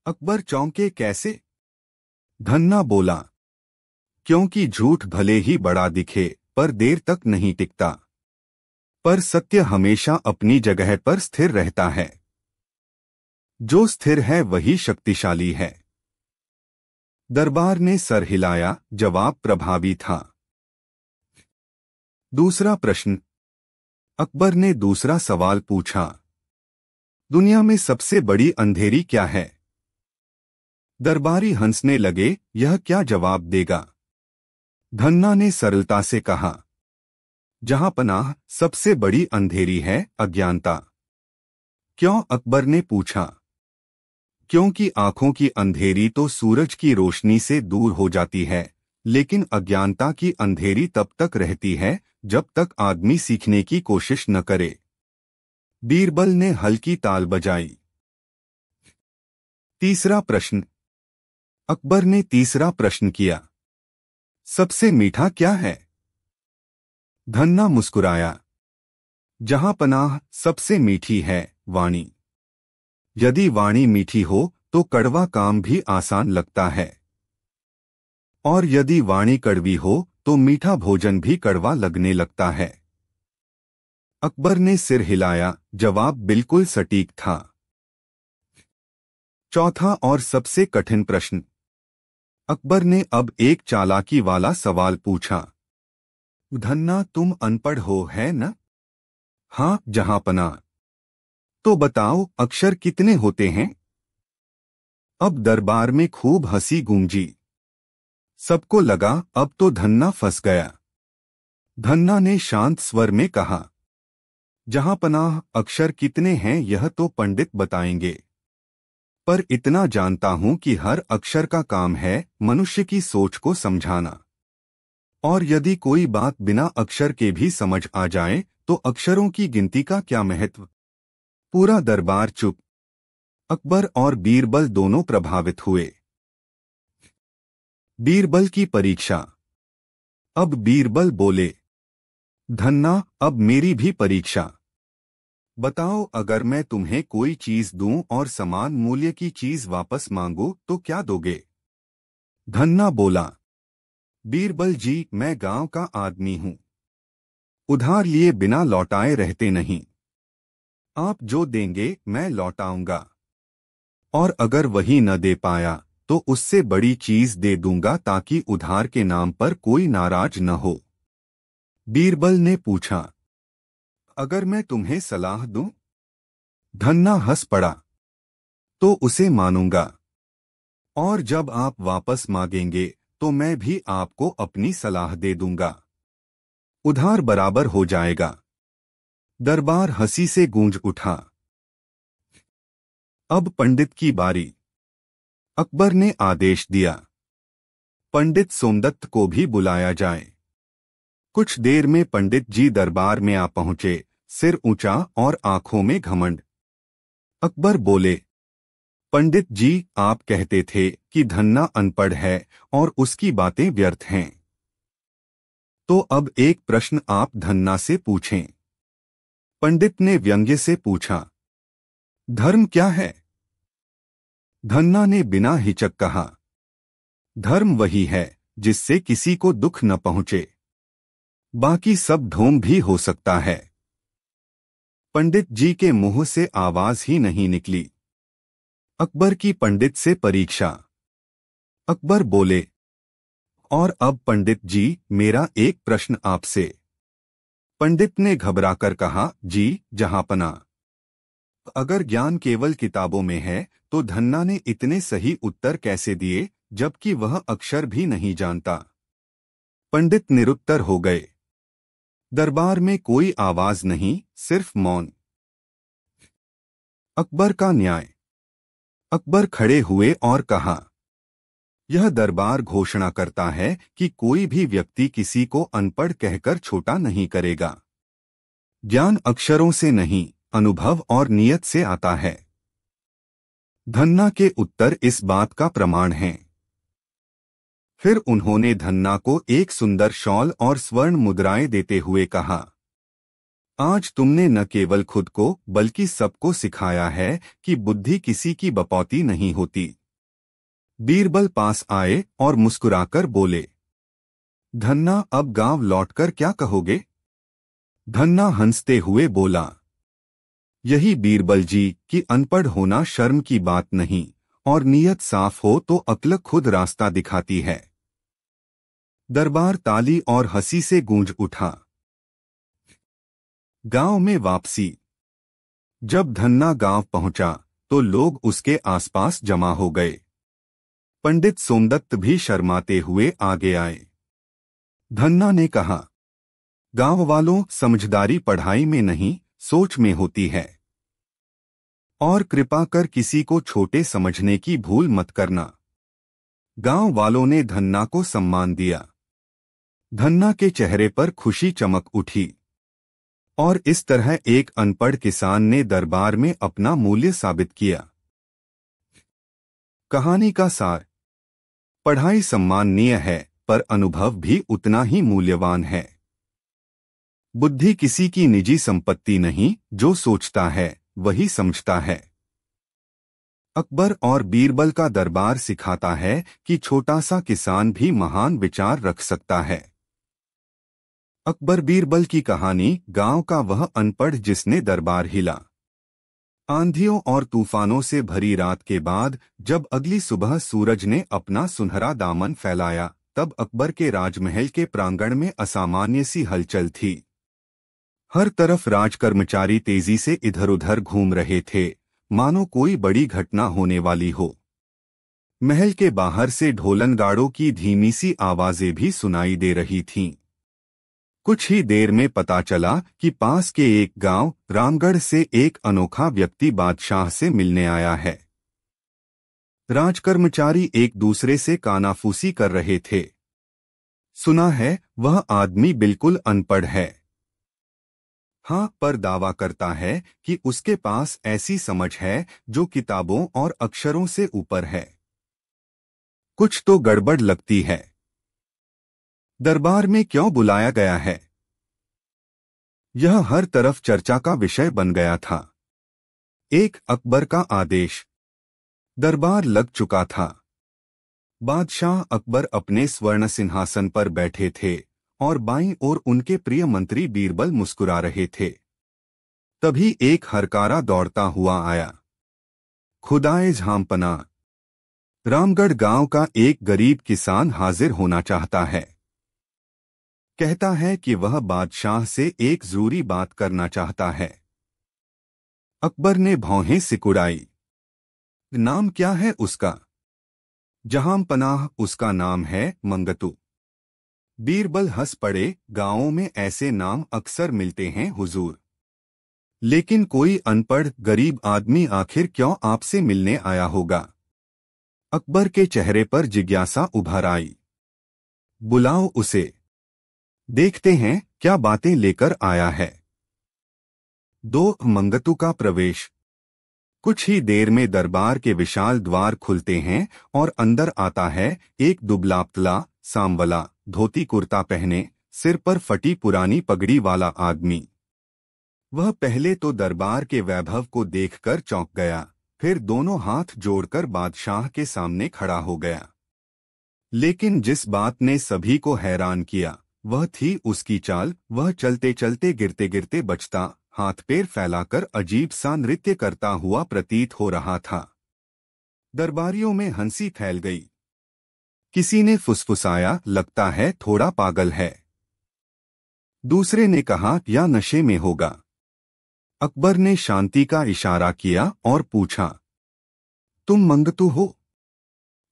अकबर चौंके, कैसे? धन्ना बोला, क्योंकि झूठ भले ही बड़ा दिखे पर देर तक नहीं टिकता, पर सत्य हमेशा अपनी जगह पर स्थिर रहता है। जो स्थिर है वही शक्तिशाली है। दरबार ने सर हिलाया, जवाब प्रभावी था। दूसरा प्रश्न। अकबर ने दूसरा सवाल पूछा, दुनिया में सबसे बड़ी अंधेरी क्या है? दरबारी हंसने लगे, यह क्या जवाब देगा? धन्ना ने सरलता से कहा, जहांपनाह, सबसे बड़ी अंधेरी है अज्ञानता। क्यों? अकबर ने पूछा। क्योंकि आंखों की अंधेरी तो सूरज की रोशनी से दूर हो जाती है, लेकिन अज्ञानता की अंधेरी तब तक रहती है जब तक आदमी सीखने की कोशिश न करे। बीरबल ने हल्की ताल बजाई। तीसरा प्रश्न। अकबर ने तीसरा प्रश्न किया, सबसे मीठा क्या है? धन्ना मुस्कुराया, जहांपनाह, सबसे मीठी है वाणी। यदि वाणी मीठी हो तो कड़वा काम भी आसान लगता है, और यदि वाणी कड़वी हो तो मीठा भोजन भी कड़वा लगने लगता है। अकबर ने सिर हिलाया, जवाब बिल्कुल सटीक था। चौथा और सबसे कठिन प्रश्न। अकबर ने अब एक चालाकी वाला सवाल पूछा। धन्ना, तुम अनपढ़ हो, है न? हाँ जहांपना। तो बताओ, अक्षर कितने होते हैं? अब दरबार में खूब हंसी गूंजी। सबको लगा अब तो धन्ना फंस गया। धन्ना ने शांत स्वर में कहा, जहांपनाह, अक्षर कितने हैं यह तो पंडित बताएंगे, पर इतना जानता हूं कि हर अक्षर का काम है मनुष्य की सोच को समझाना। और यदि कोई बात बिना अक्षर के भी समझ आ जाए तो अक्षरों की गिनती का क्या महत्व। पूरा दरबार चुप। अकबर और बीरबल दोनों प्रभावित हुए। बीरबल की परीक्षा। अब बीरबल बोले, धन्ना, अब मेरी भी परीक्षा। बताओ, अगर मैं तुम्हें कोई चीज दूं और समान मूल्य की चीज वापस मांगू तो क्या दोगे? धन्ना बोला, बीरबल जी, मैं गांव का आदमी हूं। उधार लिए बिना लौटाए रहते नहीं। आप जो देंगे मैं लौटाऊंगा। और अगर वही न दे पाया तो उससे बड़ी चीज दे दूंगा ताकि उधार के नाम पर कोई नाराज न हो। बीरबल ने पूछा, अगर मैं तुम्हें सलाह दूं? धन्ना हंस पड़ा, तो उसे मानूंगा। और जब आप वापस मांगेंगे तो मैं भी आपको अपनी सलाह दे दूंगा। उधार बराबर हो जाएगा। दरबार हंसी से गूंज उठा। अब पंडित की बारी। अकबर ने आदेश दिया, पंडित सोमदत्त को भी बुलाया जाए। कुछ देर में पंडित जी दरबार में आ पहुंचे, सिर ऊंचा और आंखों में घमंड। अकबर बोले, पंडित जी, आप कहते थे कि धन्ना अनपढ़ है और उसकी बातें व्यर्थ हैं। तो अब एक प्रश्न आप धन्ना से पूछें। पंडित ने व्यंग्य से पूछा, धर्म क्या है? धन्ना ने बिना हिचक कहा, धर्म वही है जिससे किसी को दुख न पहुंचे। बाकी सब ढोंग भी हो सकता है। पंडित जी के मुंह से आवाज ही नहीं निकली। अकबर की पंडित से परीक्षा। अकबर बोले, और अब पंडित जी, मेरा एक प्रश्न आपसे। पंडित ने घबराकर कहा, जी जहांपना। अगर ज्ञान केवल किताबों में है तो धन्ना ने इतने सही उत्तर कैसे दिए जबकि वह अक्षर भी नहीं जानता? पंडित निरुत्तर हो गए। दरबार में कोई आवाज नहीं, सिर्फ मौन। अकबर का न्याय। अकबर खड़े हुए और कहा, यह दरबार घोषणा करता है कि कोई भी व्यक्ति किसी को अनपढ़ कहकर छोटा नहीं करेगा। ज्ञान अक्षरों से नहीं, अनुभव और नियत से आता है। धन्ना के उत्तर इस बात का प्रमाण हैं। फिर उन्होंने धन्ना को एक सुंदर शॉल और स्वर्ण मुद्राएं देते हुए कहा, आज तुमने न केवल खुद को बल्कि सबको सिखाया है कि बुद्धि किसी की बपौती नहीं होती। बीरबल पास आए और मुस्कुराकर बोले, धन्ना, अब गांव लौटकर क्या कहोगे? धन्ना हंसते हुए बोला, यही बीरबल जी कि अनपढ़ होना शर्म की बात नहीं, और नीयत साफ हो तो अक्ल खुद रास्ता दिखाती है। दरबार ताली और हंसी से गूंज उठा। गांव में वापसी। जब धन्ना गांव पहुंचा तो लोग उसके आसपास जमा हो गए। पंडित सोमदत्त भी शर्माते हुए आगे आए। धन्ना ने कहा, गांव वालों, समझदारी पढ़ाई में नहीं, सोच में होती है। और कृपा कर किसी को छोटे समझने की भूल मत करना। गांव वालों ने धन्ना को सम्मान दिया। धन्ना के चेहरे पर खुशी चमक उठी। और इस तरह एक अनपढ़ किसान ने दरबार में अपना मूल्य साबित किया। कहानी का सार। पढ़ाई सम्माननीय है, पर अनुभव भी उतना ही मूल्यवान है। बुद्धि किसी की निजी संपत्ति नहीं, जो सोचता है वही समझता है। अकबर और बीरबल का दरबार सिखाता है कि छोटा सा किसान भी महान विचार रख सकता है। अकबर बीरबल की कहानी, गांव का वह अनपढ़ जिसने दरबार हिला। आंधियों और तूफानों से भरी रात के बाद जब अगली सुबह सूरज ने अपना सुनहरा दामन फैलाया, तब अकबर के राजमहल के प्रांगण में असामान्य सी हलचल थी। हर तरफ राजकर्मचारी तेजी से इधर उधर घूम रहे थे, मानो कोई बड़ी घटना होने वाली हो। महल के बाहर से ढोलनगाड़ों की धीमी सी आवाजें भी सुनाई दे रही थीं। कुछ ही देर में पता चला कि पास के एक गांव रामगढ़ से एक अनोखा व्यक्ति बादशाह से मिलने आया है। राजकर्मचारी एक दूसरे से कानाफूसी कर रहे थे। सुना है वह आदमी बिल्कुल अनपढ़ है। हाँ, पर दावा करता है कि उसके पास ऐसी समझ है जो किताबों और अक्षरों से ऊपर है। कुछ तो गड़बड़ लगती है। दरबार में क्यों बुलाया गया है? यह हर तरफ चर्चा का विषय बन गया था। एक अकबर का आदेश। दरबार लग चुका था। बादशाह अकबर अपने स्वर्ण सिंहासन पर बैठे थे और बाईं ओर उनके प्रिय मंत्री बीरबल मुस्कुरा रहे थे। तभी एक हरकारा दौड़ता हुआ आया। खुदाए झामपना, रामगढ़ गांव का एक गरीब किसान हाजिर होना चाहता है। कहता है कि वह बादशाह से एक जरूरी बात करना चाहता है। अकबर ने भौहें सिकुड़ाई। नाम क्या है उसका? जहांपनाह उसका नाम है मंगतू। बीरबल हंस पड़े। गांवों में ऐसे नाम अक्सर मिलते हैं हुजूर, लेकिन कोई अनपढ़ गरीब आदमी आखिर क्यों आपसे मिलने आया होगा? अकबर के चेहरे पर जिज्ञासा उभर आई। बुलाओ उसे, देखते हैं क्या बातें लेकर आया है। दो मंगतू का प्रवेश। कुछ ही देर में दरबार के विशाल द्वार खुलते हैं और अंदर आता है एक दुबला-पतला, सांवला, धोती कुर्ता पहने, सिर पर फटी पुरानी पगड़ी वाला आदमी। वह पहले तो दरबार के वैभव को देखकर चौंक गया, फिर दोनों हाथ जोड़कर बादशाह के सामने खड़ा हो गया। लेकिन जिस बात ने सभी को हैरान किया वह थी उसकी चाल। वह चलते चलते गिरते गिरते बचता, हाथ पैर फैलाकर अजीब सा नृत्य करता हुआ प्रतीत हो रहा था। दरबारियों में हंसी फैल गई। किसी ने फुसफुसाया, लगता है थोड़ा पागल है। दूसरे ने कहा, या नशे में होगा। अकबर ने शांति का इशारा किया और पूछा, तुम मंगतू हो?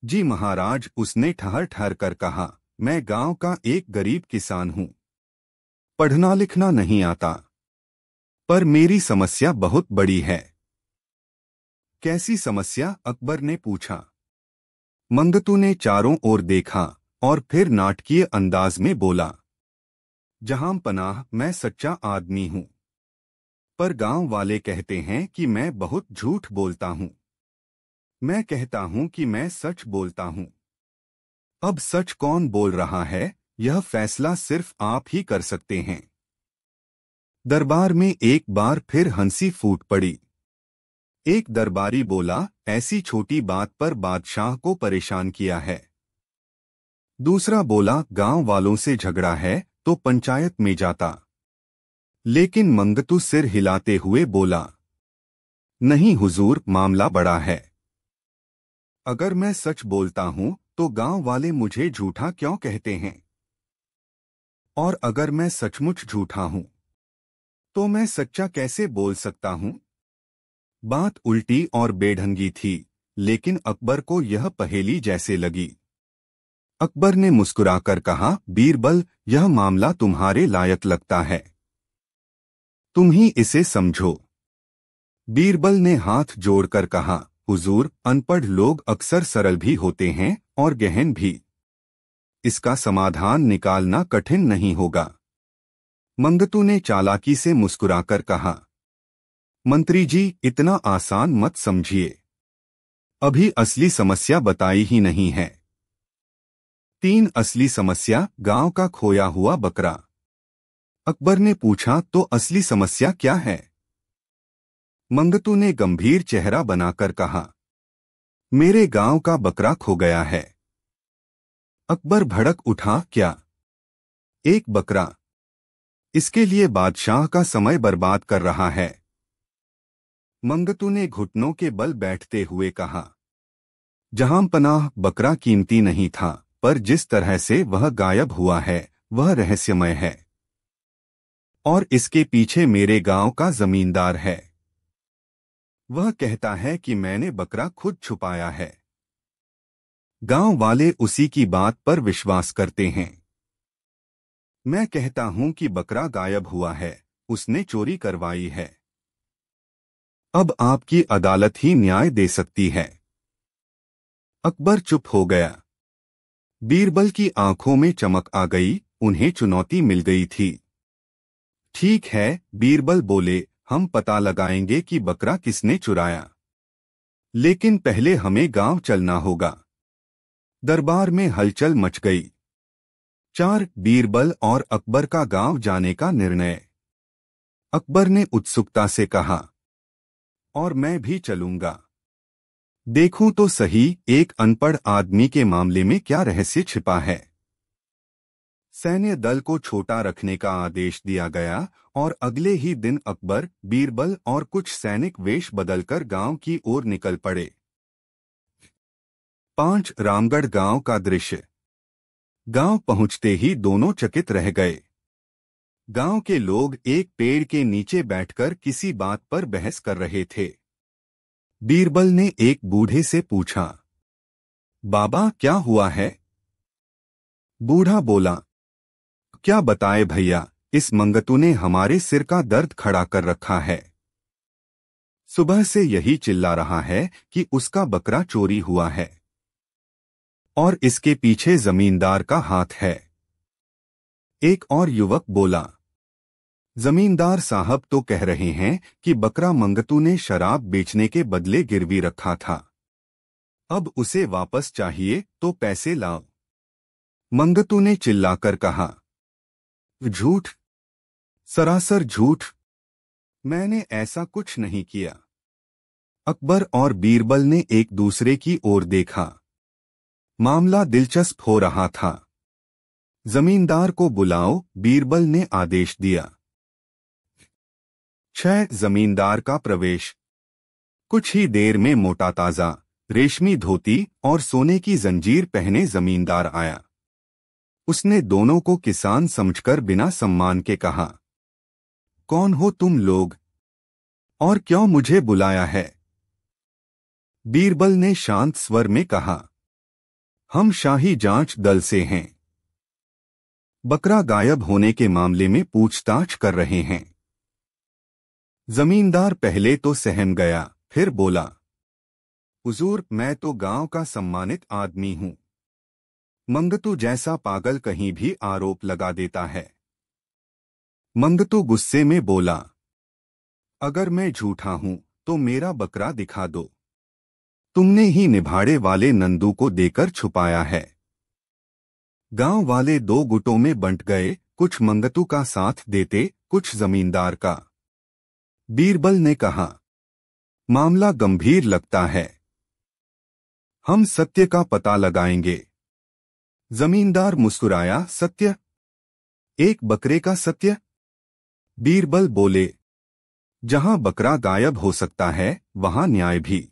जी महाराज, उसने ठहर ठहर कर कहा। मैं गांव का एक गरीब किसान हूं। पढ़ना लिखना नहीं आता, पर मेरी समस्या बहुत बड़ी है। कैसी समस्या? अकबर ने पूछा। मंगतू ने चारों ओर देखा और फिर नाटकीय अंदाज में बोला, जहांपनाह, मैं सच्चा आदमी हूं, पर गांव वाले कहते हैं कि मैं बहुत झूठ बोलता हूं। मैं कहता हूं कि मैं सच बोलता हूं। अब सच कौन बोल रहा है, यह फैसला सिर्फ आप ही कर सकते हैं। दरबार में एक बार फिर हंसी फूट पड़ी। एक दरबारी बोला, ऐसी छोटी बात पर बादशाह को परेशान किया है। दूसरा बोला, गांव वालों से झगड़ा है तो पंचायत में जाता। लेकिन मंगतू सिर हिलाते हुए बोला, नहीं हुजूर, मामला बड़ा है। अगर मैं सच बोलता हूं तो गांव वाले मुझे झूठा क्यों कहते हैं? और अगर मैं सचमुच झूठा हूं तो मैं सच्चा कैसे बोल सकता हूं? बात उल्टी और बेढंगी थी, लेकिन अकबर को यह पहेली जैसे लगी। अकबर ने मुस्कुराकर कहा, बीरबल, यह मामला तुम्हारे लायक लगता है। तुम ही इसे समझो। बीरबल ने हाथ जोड़कर कहा, हुजूर, अनपढ़ लोग अक्सर सरल भी होते हैं और गहन भी। इसका समाधान निकालना कठिन नहीं होगा। मंगतू ने चालाकी से मुस्कुराकर कहा, मंत्री जी, इतना आसान मत समझिए। अभी असली समस्या बताई ही नहीं है। 3 असली समस्या, गांव का खोया हुआ बकरा। अकबर ने पूछा, तो असली समस्या क्या है? मंगतू ने गंभीर चेहरा बनाकर कहा, मेरे गांव का बकरा खो गया है। अकबर भड़क उठा, क्या? एक बकरा? इसके लिए बादशाह का समय बर्बाद कर रहा है। मंगतू ने घुटनों के बल बैठते हुए कहा, जहां पनाह बकरा कीमती नहीं था, पर जिस तरह से वह गायब हुआ है वह रहस्यमय है। और इसके पीछे मेरे गांव का जमींदार है। वह कहता है कि मैंने बकरा खुद छुपाया है। गांव वाले उसी की बात पर विश्वास करते हैं। मैं कहता हूं कि बकरा गायब हुआ है, उसने चोरी करवाई है। अब आपकी अदालत ही न्याय दे सकती है। अकबर चुप हो गया। बीरबल की आंखों में चमक आ गई, उन्हें चुनौती मिल गई थी। ठीक है, बीरबल बोले, हम पता लगाएंगे कि बकरा किसने चुराया। लेकिन पहले हमें गांव चलना होगा। दरबार में हलचल मच गई। बीरबल और अकबर का गांव जाने का निर्णय। अकबर ने उत्सुकता से कहा, और मैं भी चलूंगा। देखूं तो सही एक अनपढ़ आदमी के मामले में क्या रहस्य छिपा है। सैन्य दल को छोटा रखने का आदेश दिया गया और अगले ही दिन अकबर, बीरबल और कुछ सैनिक वेश बदलकर गांव की ओर निकल पड़े। 5 रामगढ़ गांव का दृश्य। गांव पहुंचते ही दोनों चकित रह गए। गांव के लोग एक पेड़ के नीचे बैठकर किसी बात पर बहस कर रहे थे। बीरबल ने एक बूढ़े से पूछा, बाबा क्या हुआ है? बूढ़ा बोला, क्या बताए भैया, इस मंगतू ने हमारे सिर का दर्द खड़ा कर रखा है। सुबह से यही चिल्ला रहा है कि उसका बकरा चोरी हुआ है और इसके पीछे जमींदार का हाथ है। एक और युवक बोला, जमींदार साहब तो कह रहे हैं कि बकरा मंगतू ने शराब बेचने के बदले गिरवी रखा था। अब उसे वापस चाहिए तो पैसे लाओ। मंगतू ने चिल्लाकर कहा, झूठ, सरासर झूठ, मैंने ऐसा कुछ नहीं किया। अकबर और बीरबल ने एक दूसरे की ओर देखा। मामला दिलचस्प हो रहा था। जमींदार को बुलाओ, बीरबल ने आदेश दिया। 6 जमींदार का प्रवेश। कुछ ही देर में मोटा ताजा, रेशमी धोती और सोने की जंजीर पहने जमींदार आया। उसने दोनों को किसान समझकर बिना सम्मान के कहा, कौन हो तुम लोग और क्यों मुझे बुलाया है? बीरबल ने शांत स्वर में कहा, हम शाही जांच दल से हैं। बकरा गायब होने के मामले में पूछताछ कर रहे हैं। जमींदार पहले तो सहम गया, फिर बोला, हुजूर, मैं तो गांव का सम्मानित आदमी हूं। मंगतू जैसा पागल कहीं भी आरोप लगा देता है। मंगतू गुस्से में बोला, अगर मैं झूठा हूं तो मेरा बकरा दिखा दो। तुमने ही निभाड़े वाले नंदू को देकर छुपाया है। गांव वाले 2 गुटों में बंट गए, कुछ मंगतू का साथ देते, कुछ जमींदार का। बीरबल ने कहा, मामला गंभीर लगता है, हम सत्य का पता लगाएंगे। जमींदार मुस्कुराया, सत्य? एक बकरे का सत्य? बीरबल बोले, जहां बकरा गायब हो सकता है वहां न्याय भी।